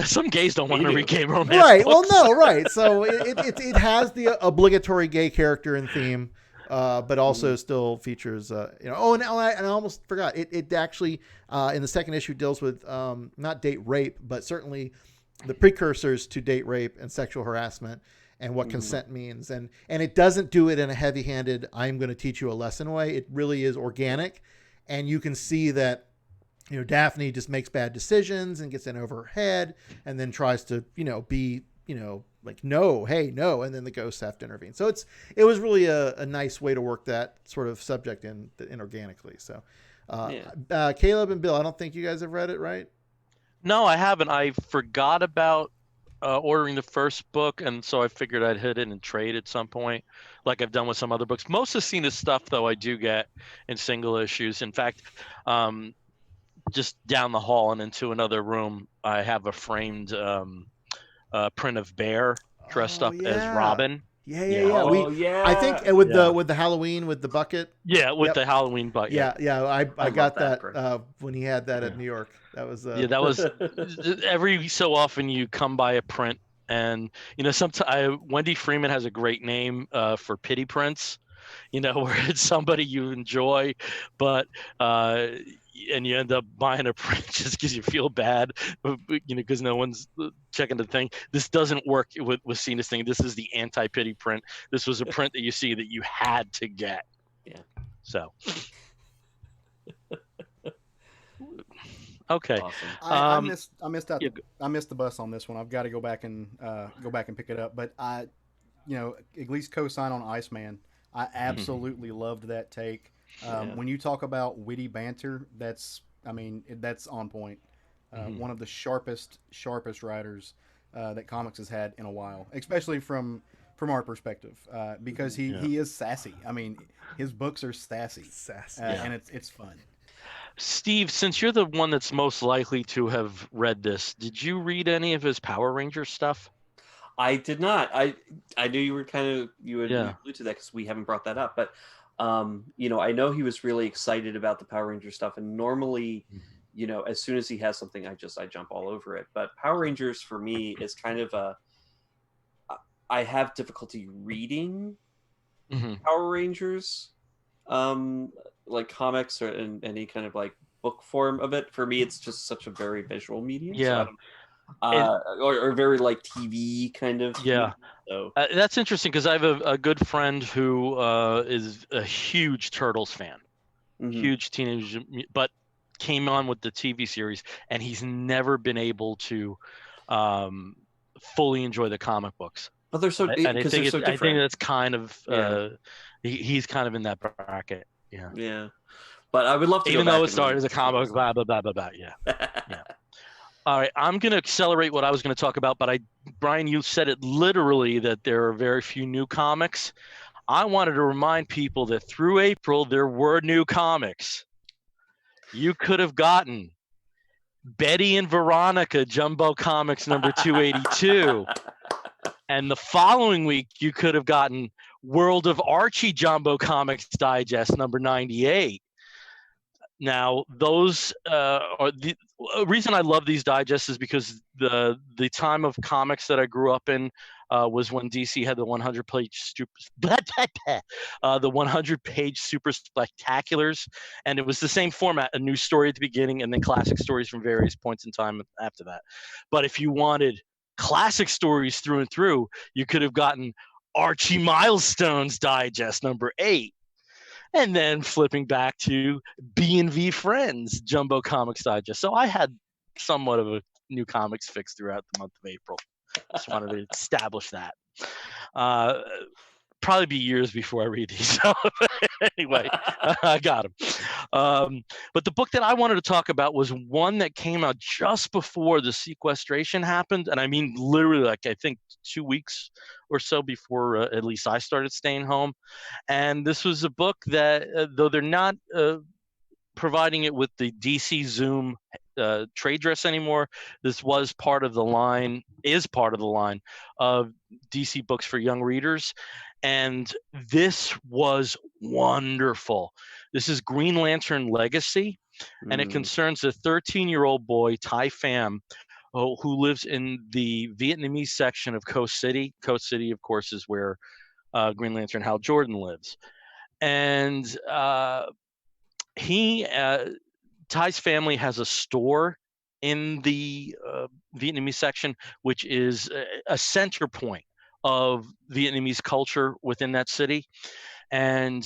some gays don't want to read gay romance right books. Well, no, right. So it has the obligatory gay character and theme, but also still features and I almost forgot it actually in the second issue deals with not date rape, but certainly the precursors to date rape and sexual harassment and what consent means, and it doesn't do it in a heavy-handed I'm going to teach you a lesson way. It really is organic, and you can see that Daphne just makes bad decisions and gets in over her head and then tries to, be, like, no, hey, no. And then the ghosts have to intervene. So it was really a nice way to work that sort of subject in organically. So Caleb and Bill, I don't think you guys have read it, right? No, I haven't. I forgot about ordering the first book. And so I figured I'd hit it and trade at some point, like I've done with some other books. Most of Cena's stuff, though, I do get in single issues. In fact, just down the hall and into another room, I have a framed print of Bear dressed up as Robin. Yeah. Oh, yeah. I think with the Halloween with the bucket. Yeah, with the Halloween bucket. Yeah. I got that when he had that at New York. That was that was every so often you come by a print, and sometimes Wendy Freeman has a great name for pity prints. Where it's somebody you enjoy, but and you end up buying a print just because you feel bad, because no one's checking the thing. This doesn't work with Cena's thing. This is the anti-pity print. This was a print that you see that you had to get. Yeah. So. Okay. Awesome. I missed the bus on this one. I've got to go back and pick it up. But at least co-sign on Iceman. I absolutely loved that take. When you talk about witty banter, that's on point. One of the sharpest writers that comics has had in a while, especially from our perspective, because he is sassy. I mean, his books are sassy, and it's fun. Steve, since you're the one that's most likely to have read this, did you read any of his Power Rangers stuff? I did not. I knew you would allude to that because we haven't brought that up. But I know he was really excited about the Power Ranger stuff, and normally, as soon as he has something, I jump all over it. But Power Rangers for me is kind of I have difficulty reading Power Rangers, like comics or in any kind of like book form of it. For me, it's just such a very visual medium. Yeah. So or very like TV kind of. Yeah. So. That's interesting because I have a good friend who is a huge Turtles fan, huge teenage, but came on with the TV series, and he's never been able to fully enjoy the comic books. But they're so different. I think that's kind of he's kind of in that bracket. Yeah. Yeah. But I would love to. Even though it started as a comic, blah blah blah blah blah. Yeah. Yeah. All right, I'm going to accelerate what I was going to talk about, but Brian, you said it literally that there are very few new comics. I wanted to remind people that through April, there were new comics. You could have gotten Betty and Veronica Jumbo Comics number 282. And the following week, you could have gotten World of Archie Jumbo Comics Digest number 98. Now, those A reason I love these digests is because the time of comics that I grew up in was when DC had the 100-page the 100-page super spectaculars, and it was the same format: a new story at the beginning, and then classic stories from various points in time after that. But if you wanted classic stories through and through, you could have gotten Archie Milestones Digest #8. And then flipping back to B&V Friends Jumbo Comics Digest. So I had somewhat of a new comics fix throughout the month of April. Just wanted to establish that. Probably be years before I read these. So anyway, I got them. But the book that I wanted to talk about was one that came out just before the sequestration happened. And I mean, literally, like, I think 2 weeks or so before at least I started staying home. And this was a book that, though they're not providing it with the DC Zoom trade dress anymore, this was part of the line, is part of the line of DC books for young readers. And this was wonderful. This is Green Lantern Legacy, and it concerns a 13-year-old boy, Tai Pham, who lives in the Vietnamese section of Coast City. Coast City, of course, is where Green Lantern Hal Jordan lives. And Ty's family has a store in the Vietnamese section, which is a center point of Vietnamese culture within that city. And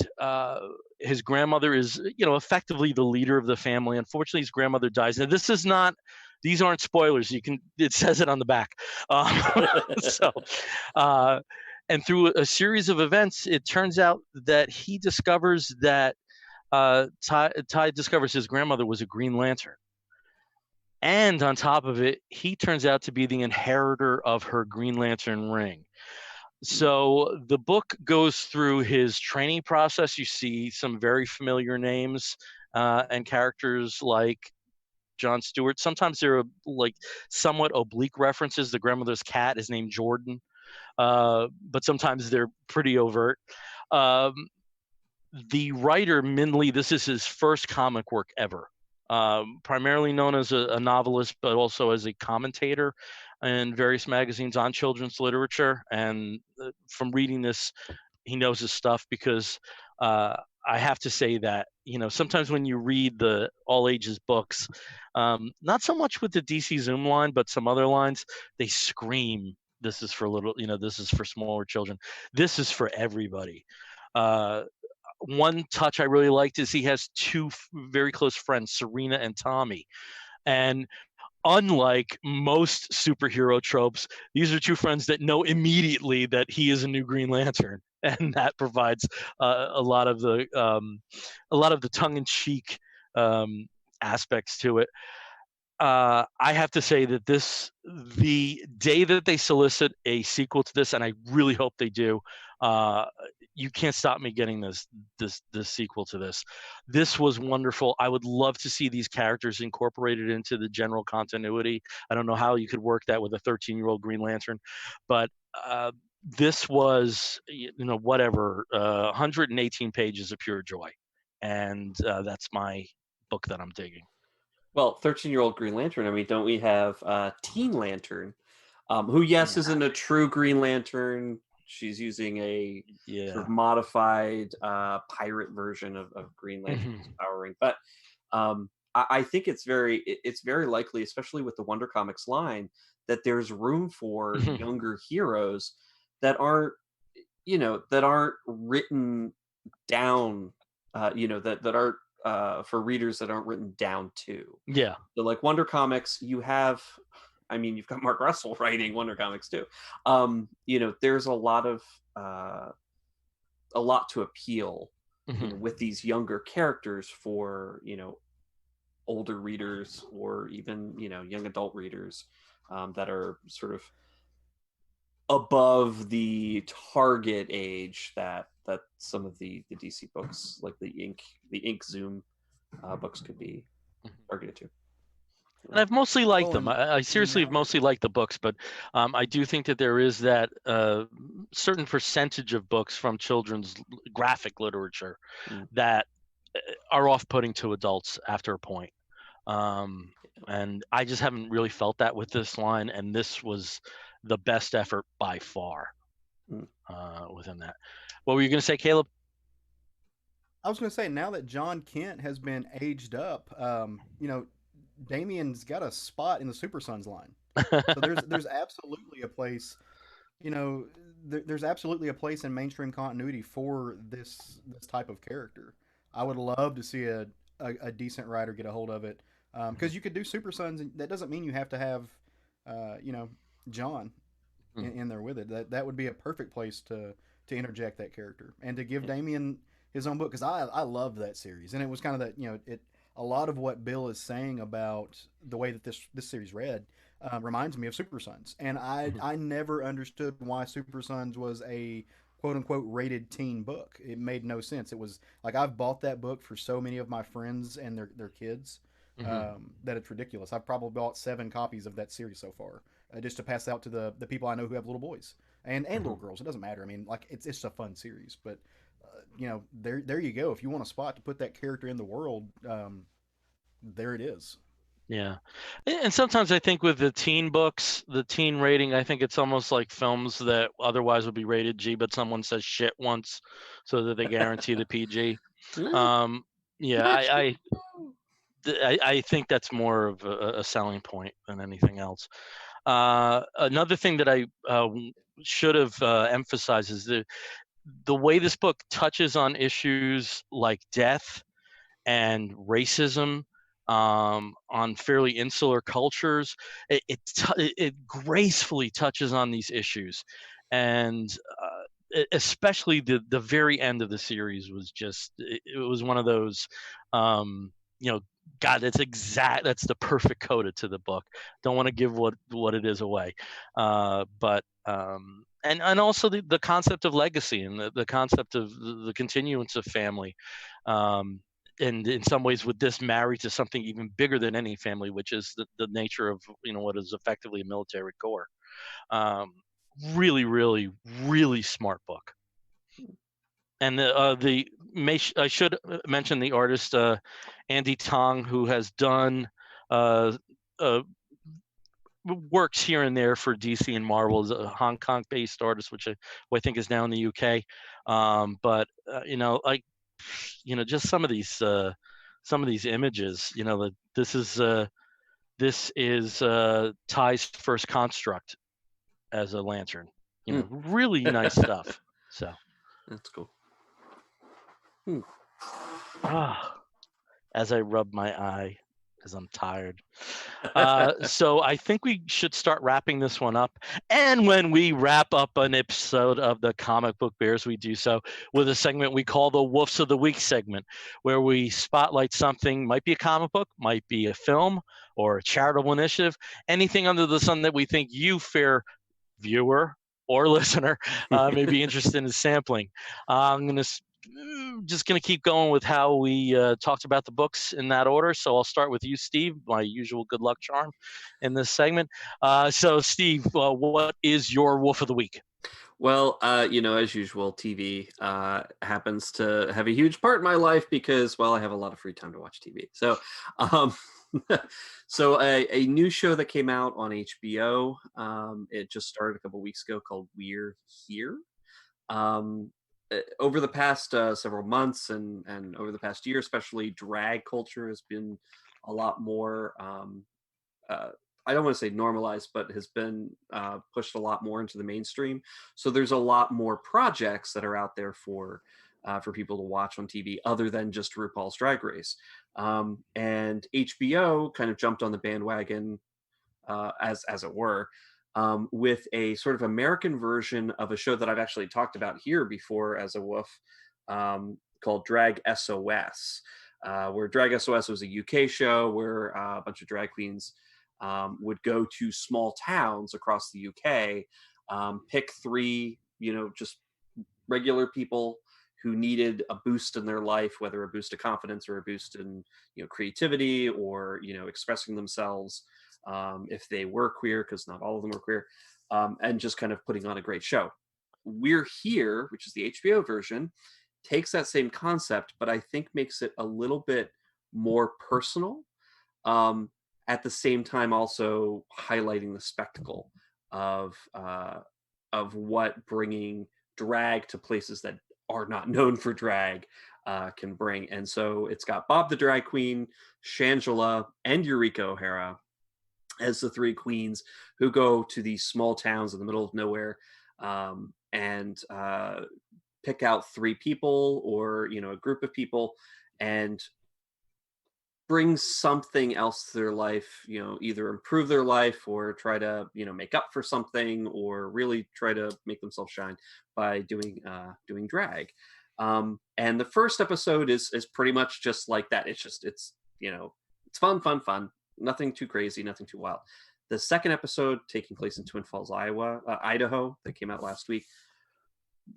his grandmother is, effectively the leader of the family. Unfortunately, his grandmother dies. Now, these aren't spoilers. It says it on the back. And through a series of events, it turns out that he discovers that Ty discovers his grandmother was a Green Lantern. And on top of it, he turns out to be the inheritor of her Green Lantern ring. So the book goes through his training process. You see some very familiar names and characters like John Stewart. Sometimes there are like somewhat oblique references. The grandmother's cat is named Jordan, but sometimes they're pretty overt. The writer, Min Lee, this is his first comic work ever. Primarily known as a novelist, but also as a commentator in various magazines on children's literature. And from reading this, he knows his stuff, because I have to say that, sometimes when you read the all ages books, not so much with the DC Zoom line, but some other lines, they scream, this is for this is for smaller children. This is for everybody. One touch I really liked is he has two very close friends, Serena and Tommy. And unlike most superhero tropes, these are two friends that know immediately that he is a new Green Lantern, and that provides a lot of the tongue-in-cheek aspects to it. I have to say that the day that they solicit a sequel to this, and I really hope they do, you can't stop me getting this sequel to this. This was wonderful. I would love to see these characters incorporated into the general continuity. I don't know how you could work that with a 13-year-old Green Lantern, but this was, 118 pages of pure joy, and that's my book that I'm digging. Well, 13-year-old Green Lantern. I mean, don't we have Teen Lantern, who, yes, isn't a true Green Lantern. She's using a sort of modified pirate version of Green Lantern's powering. But I think it's very likely, especially with the Wonder Comics line, that there's room for younger heroes that aren't written down, that aren't for readers that aren't written down to. Yeah. So like Wonder Comics, you've got Mark Russell writing Wonder Comics too. There's a lot to appeal with these younger characters for, older readers, or even, young adult readers that are sort of above the target age that some of the DC books, like the Ink Zoom books, could be targeted to. And I've mostly liked them. I seriously have mostly liked the books, but I do think that there is that certain percentage of books from children's graphic literature that are off-putting to adults after a point. And I just haven't really felt that with this line, and this was the best effort by far Mm. within that. What were you going to say, Caleb? I was going to say, now that John Kent has been aged up, Damien's got a spot in the Super Sons line. So there's absolutely a place, there's absolutely a place in mainstream continuity for this type of character. I would love to see a decent writer get a hold of it, because you could do Super Sons, and that doesn't mean you have to have, uh, you know, John in there with it. That would be a perfect place to interject that character and to give Damien his own book, because I love that series, and it was kind of that, it a lot of what Bill is saying about the way that this series read reminds me of Super Sons, and I never understood why Super Sons was a quote unquote rated teen book. It made no sense. It was like, I've bought that book for so many of my friends and their kids, that it's ridiculous. I've probably bought 7 copies of that series so far, just to pass out to the people I know who have little boys and little girls. It doesn't matter. I mean, like, it's a fun series, but there you go. If you want a spot to put that character in the world, there it is. Yeah. And sometimes I think with the teen books, the teen rating, I think it's almost like films that otherwise would be rated G, but someone says shit once so that they guarantee the PG. Um, yeah, I think that's more of a selling point than anything else. Another thing that I should have emphasized is the way this book touches on issues like death and racism, on fairly insular cultures. It gracefully touches on these issues, and especially the very end of the series was just, it was one of those, you know, God, that's the perfect coda to the book. Don't want to give what it is away, but and also the concept of legacy and the concept of the continuance of family. And in some ways, with this married to something even bigger than any family, which is the nature of what is effectively a military corps. Um, really, really, really smart book. And I should mention the artist Andy Tong, who has done uh, uh, works here and there for DC and Marvel, is a Hong Kong-based artist, which I think is now in the UK. But like, just some of these images. This is Ty's first construct as a lantern. Really nice stuff. So That's cool. As I rub my eye, because I'm tired. So I think we should start wrapping this one up. And when we wrap up an episode of the Comic Book Bears, we do so with a segment we call the Woofs of the Week segment, where we spotlight something, might be a comic book, might be a film, or a charitable initiative, anything under the sun that we think you, fair viewer or listener, may be interested in sampling. I'm just going to keep going with how we talked about the books in that order. So I'll start with you, Steve, my usual good luck charm in this segment. So Steve, what is your Wolf of the Week? Well, as usual, TV happens to have a huge part in my life because, well, I have a lot of free time to watch TV. So, so a new show that came out on HBO, it just started a couple weeks ago, called We're Here. Over the past several months and over the past year, especially, drag culture has been a lot more, I don't want to say normalized, but has been pushed a lot more into the mainstream. So there's a lot more projects that are out there for people to watch on TV other than just RuPaul's Drag Race. And HBO kind of jumped on the bandwagon, as it were, with a sort of American version of a show that I've actually talked about here before as a woof, called Drag SOS, where Drag SOS was a UK show where a bunch of drag queens would go to small towns across the UK, pick 3, just regular people who needed a boost in their life, whether a boost of confidence or a boost in creativity or expressing themselves, if they were queer, because not all of them were queer, and just kind of putting on a great show. We're Here, which is the HBO version, takes that same concept, but I think makes it a little bit more personal. At the same time, also highlighting the spectacle of what bringing drag to places that are not known for drag can bring. And so it's got Bob the drag queen, Shangela, and Eureka O'Hara as the three queens who go to these small towns in the middle of nowhere, and pick out three people, or a group of people, and bring something else to their life, either improve their life or try to make up for something, or really try to make themselves shine by doing drag. And the first episode is pretty much just like that. It's it's fun, nothing too crazy, nothing too wild. The second episode, taking place in Twin Falls, Idaho, that came out last week,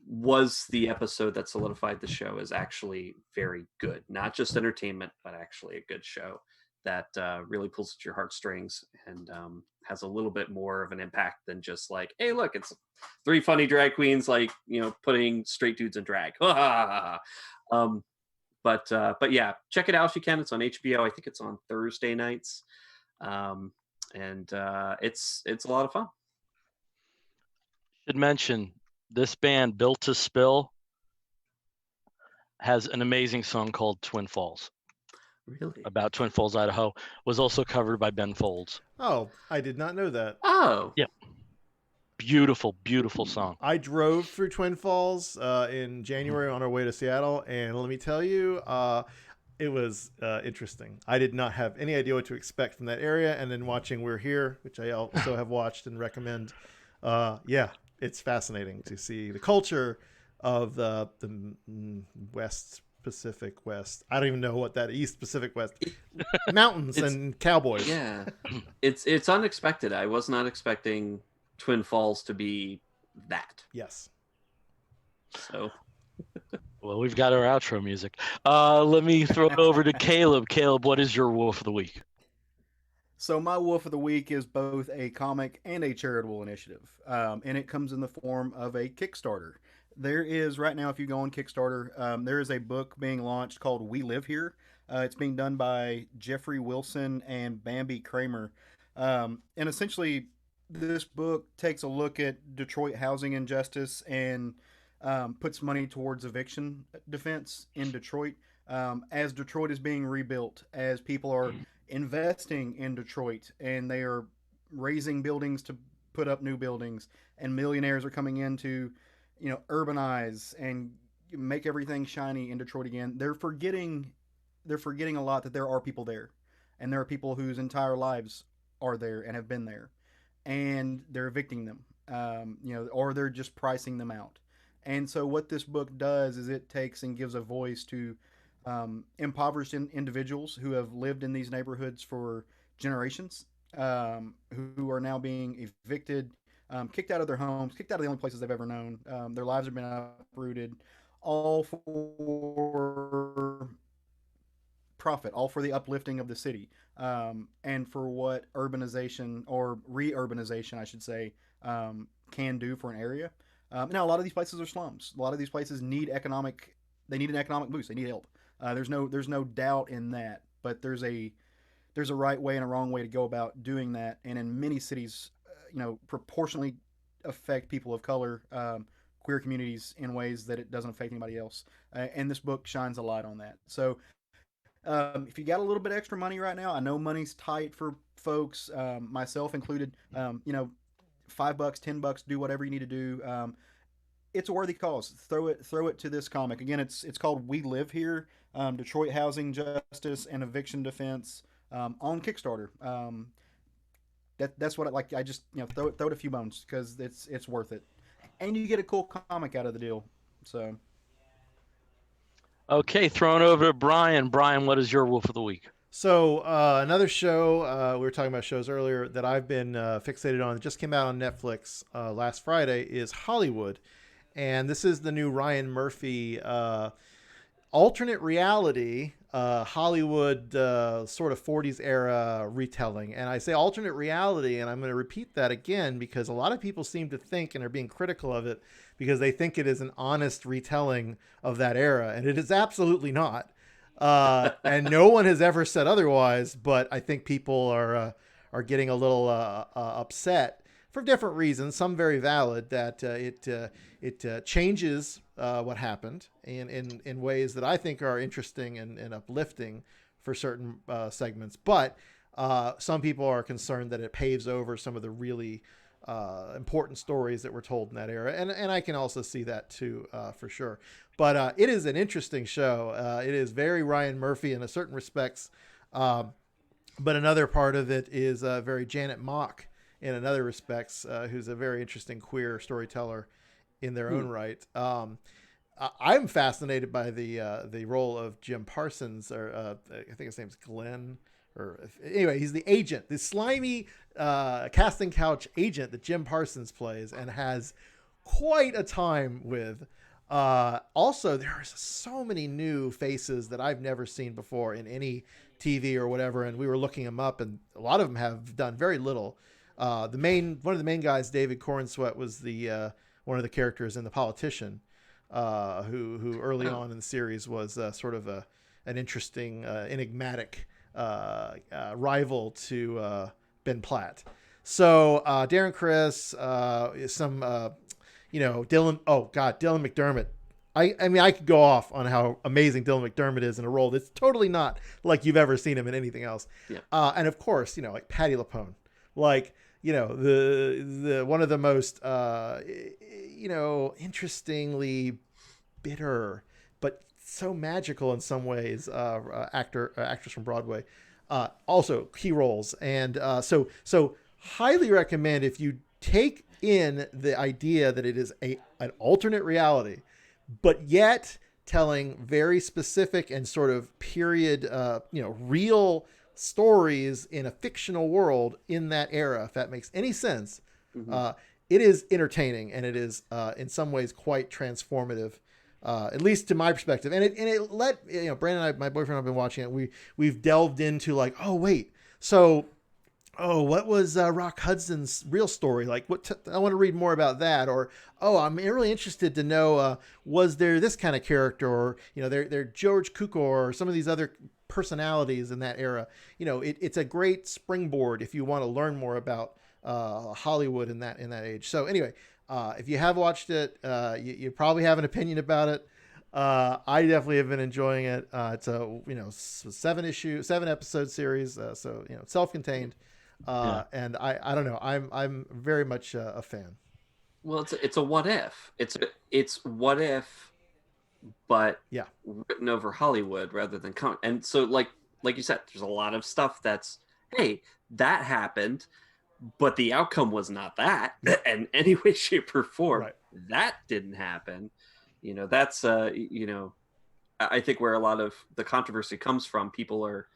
was the episode that solidified the show as actually very good. Not just entertainment, but actually a good show that really pulls at your heartstrings, and has a little bit more of an impact than just like, hey, look, it's three funny drag queens, like, putting straight dudes in drag. But yeah, check it out if you can. It's on HBO. I think it's on Thursday nights. And it's a lot of fun. Should mention this band, Built to Spill, has an amazing song called Twin Falls, Really? about Twin Falls, Idaho. Was also covered by Ben Folds. Oh, I did not know that. Oh. Yeah. Beautiful, beautiful song. I drove through Twin Falls in January on our way to Seattle, and let me tell you, it was interesting. I did not have any idea what to expect from that area, and then watching We're Here, which I also have watched and recommend, yeah, it's fascinating to see the culture of the West Pacific West. I don't even know what that East Pacific West mountains and cowboys. Yeah, it's unexpected. I was not expecting Twin Falls to be that. Yes. So. Well, we've got our outro music. Let me throw it over to Caleb. Caleb, what is your wolf of the week? So my wolf of the week is both a comic and a charitable initiative, and it comes in the form of a Kickstarter. There is right now, if you go on Kickstarter, there is a book being launched called We Live Here. It's being done by Jeffrey Wilson and Bambi Kramer, and essentially this book takes a look at Detroit housing injustice and puts money towards eviction defense in Detroit, as Detroit is being rebuilt, as people are investing in Detroit and they are raising buildings to put up new buildings, and millionaires are coming in to urbanize and make everything shiny in Detroit again. They're forgetting a lot that there are people there, and there are people whose entire lives are there and have been there, and they're evicting them, or they're just pricing them out. And so what this book does is it takes and gives a voice to impoverished individuals who have lived in these neighborhoods for generations, who are now being evicted, kicked out of their homes, kicked out of the only places they've ever known. Their lives have been uprooted, all for profit, all for the uplifting of the city, and for what urbanization, or re-urbanization, I should say, can do for an area. Now, a lot of these places are slums. A lot of these places need an economic boost. They need help. There's no doubt in that. But there's a right way and a wrong way to go about doing that. And in many cities, proportionally affect people of color, queer communities, in ways that it doesn't affect anybody else. And this book shines a light on that. So if you got a little bit extra money right now, I know money's tight for folks, myself included. $5, $10, do whatever you need to do. It's a worthy cause. Throw it to this comic. Again, it's called We Live Here, Detroit Housing Justice and Eviction Defense, on Kickstarter. That's what I just throw it a few bones, because it's worth it, and you get a cool comic out of the deal. So. Okay, throwing over to Brian. Brian, what is your wolf of the week? So another show, we were talking about shows earlier that I've been fixated on, that just came out on Netflix last Friday, is Hollywood. And this is the new Ryan Murphy alternate reality Hollywood sort of 40s era retelling. And I say alternate reality, and I'm going to repeat that again, because a lot of people seem to think and are being critical of it because they think it is an honest retelling of that era. And it is absolutely not. And no one has ever said otherwise. But I think people are getting a little upset for different reasons, some very valid, that it changes what happened in ways that I think are interesting and uplifting for certain segments. But some people are concerned that it paves over some of the really important stories that were told in that era. And I can also see that too, for sure. But it is an interesting show. It is very Ryan Murphy in a certain respects. But another part of it is very Janet Mock in another respects, who's a very interesting queer storyteller in their own right. I'm fascinated by the role of Jim Parsons, or I think his name's Glenn. Or anyway, he's the agent, the slimy casting couch agent that Jim Parsons plays and has quite a time with. Also, there are so many new faces that I've never seen before in any TV or whatever, and we were looking them up, and a lot of them have done very little. One of the main guys, David Cornsweet, was the one of the characters in The Politician, who early on in the series was sort of an interesting, enigmatic rival to Ben Platt. So Darren Criss, some Dylan. Oh God, Dylan McDermott. I mean, I could go off on how amazing Dylan McDermott is in a role that's totally not like you've ever seen him in anything else. Yeah. And of course, like Patti LuPone, like the one of the most interestingly bitter but so magical in some ways actress from Broadway. Also key roles, and so highly recommend if you take in the idea that it is an alternate reality, but yet telling very specific and sort of period, real stories in a fictional world in that era, if that makes any sense. Mm-hmm. It is entertaining, and it is in some ways quite transformative, at least to my perspective. And it let Brandon and I, my boyfriend, and I have been watching it. We've delved into like, what was Rock Hudson's real story? Like, I want to read more about that. Or, I'm really interested to know, was there this kind of character? Or, they're George Cukor or some of these other personalities in that era. It's a great springboard if you want to learn more about Hollywood in that age. So anyway, if you have watched it, you probably have an opinion about it. I definitely have been enjoying it. It's a 7 episode series, so self-contained. And I don't know. I'm very much a fan. Well, it's a what if. It's what if, but written over Hollywood rather than and so like you said, there's a lot of stuff that's, hey, that happened, but the outcome was not that in any way, shape, or form. Right. That didn't happen. That's I think where a lot of the controversy comes from. People are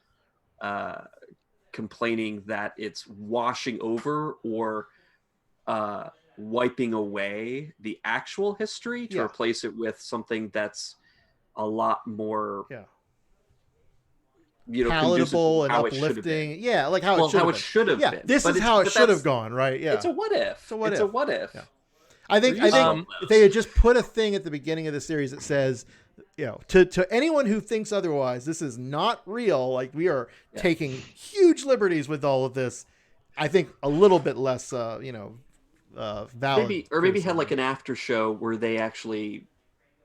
complaining that it's washing over or wiping away the actual history to replace it with something that's a lot more palatable and uplifting. Yeah, like how it should have been. This is how it should have gone, right? Yeah. It's a what if. It's a what if. Yeah. I think if they had just put a thing at the beginning of the series that says, to anyone who thinks otherwise, this is not real. Like, we are taking huge liberties with all of this. I think a little bit less, valid. Maybe had like an after show where they actually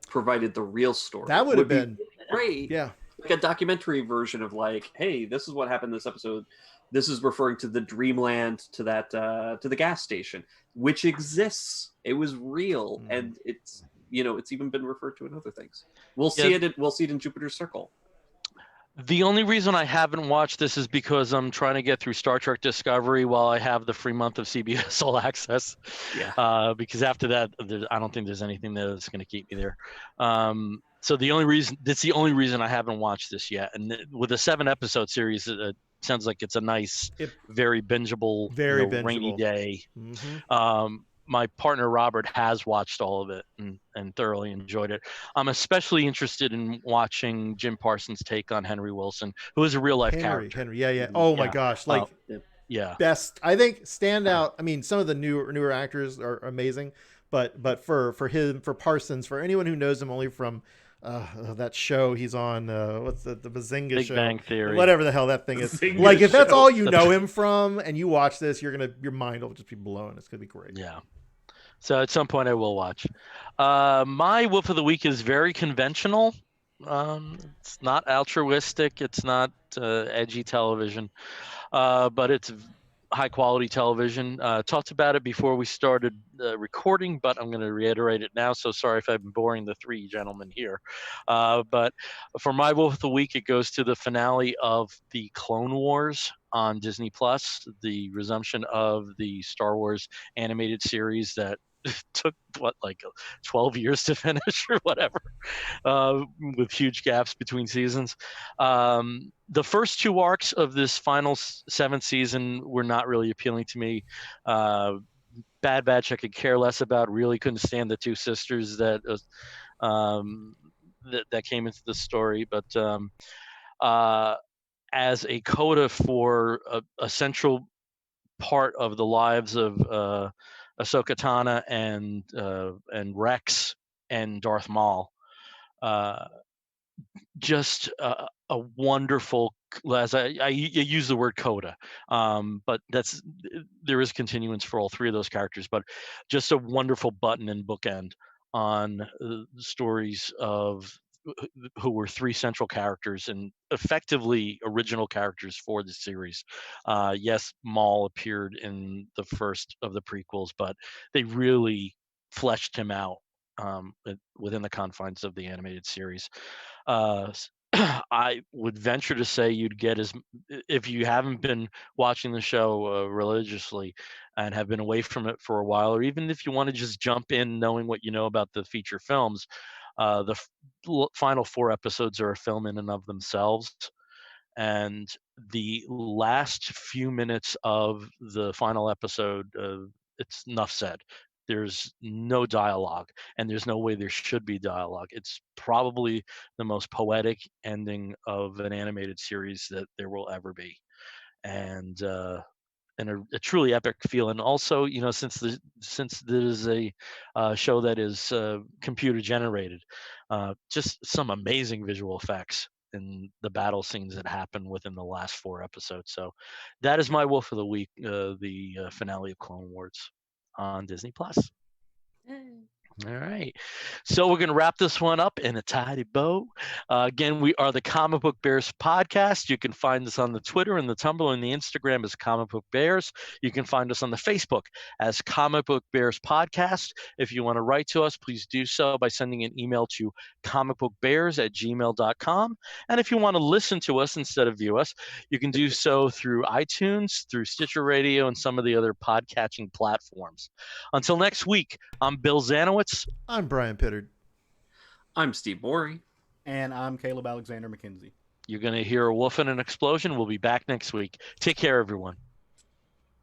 provided the real story. That would have been great. Yeah. Like a documentary version of like, hey, this is what happened this episode. This is referring to the Dreamland, to that to the gas station, which exists. It was real, and it's it's even been referred to in other things. We'll see it. We'll see it in Jupiter's Circle. The only reason I haven't watched this is because I'm trying to get through Star Trek Discovery while I have the free month of CBS All Access. Yeah. Because after that, I don't think there's anything that's going to keep me there. So that's the only reason I haven't watched this yet. And with a 7 episode series, it sounds like it's a nice, very bingeable, rainy day. Mm-hmm. My partner Robert has watched all of it and thoroughly enjoyed it. I'm especially interested in watching Jim Parsons' take on Henry Wilson, who is a real life character. Henry, yeah. Oh my gosh, best. I think standout. I mean, some of the newer actors are amazing, but for Parsons, for anyone who knows him only from that show he's on. What's the Bazinga Big show? Bang Theory. Whatever the hell that thing is. Bazinga Like if that's show. all you know him from, and you watch this, your mind will just be blown. It's gonna be great. Yeah. So at some point I will watch. My wolf of the week is very conventional. It's not altruistic. It's not edgy television, but it's high quality television. Talked about it before we started recording, but I'm going to reiterate it now. So sorry if I'm boring the three gentlemen here. But for my wolf of the week, it goes to the finale of the Clone Wars on Disney Plus, the resumption of the Star Wars animated series that took 12 years to finish or whatever, with huge gaps between seasons. The first two arcs of this final seventh season were not really appealing to me. Bad Batch I could care less about. Really couldn't stand the two sisters that came into the story. But as a coda for a central part of the lives of Ahsoka Tano and Rex and Darth Maul. Just a wonderful, as I use the word coda, but there is continuance for all three of those characters, but just a wonderful button and bookend on stories of who were three central characters and effectively original characters for the series. Yes, Maul appeared in the first of the prequels, but they really fleshed him out within the confines of the animated series. I would venture to say you'd get if you haven't been watching the show religiously and have been away from it for a while, or even if you want to just jump in knowing what you know about the feature films, the final 4 episodes are a film in and of themselves. And the last few minutes of the final episode, it's enough said. There's no dialogue, and there's no way there should be dialogue. It's probably the most poetic ending of an animated series that there will ever be, and a truly epic feel. And also, since this is a show that is computer generated, just some amazing visual effects in the battle scenes that happen within the last 4 episodes. So that is my wolf of the week, the finale of Clone Wars on Disney Plus. All right. So we're going to wrap this one up in a tidy bow. Again, we are the Comic Book Bears podcast. You can find us on the Twitter and the Tumblr and the Instagram as Comic Book Bears. You can find us on the Facebook as Comic Book Bears Podcast. If you want to write to us, please do so by sending an email to comicbookbears@gmail.com. And if you want to listen to us instead of view us, you can do so through iTunes, through Stitcher Radio, and some of the other podcatching platforms. Until next week, I'm Bill Zanowitz. I'm Brian Pittard. I'm Steve Morey. And I'm Caleb Alexander McKenzie. You're going to hear a wolf and an explosion. We'll be back next week. Take care, everyone.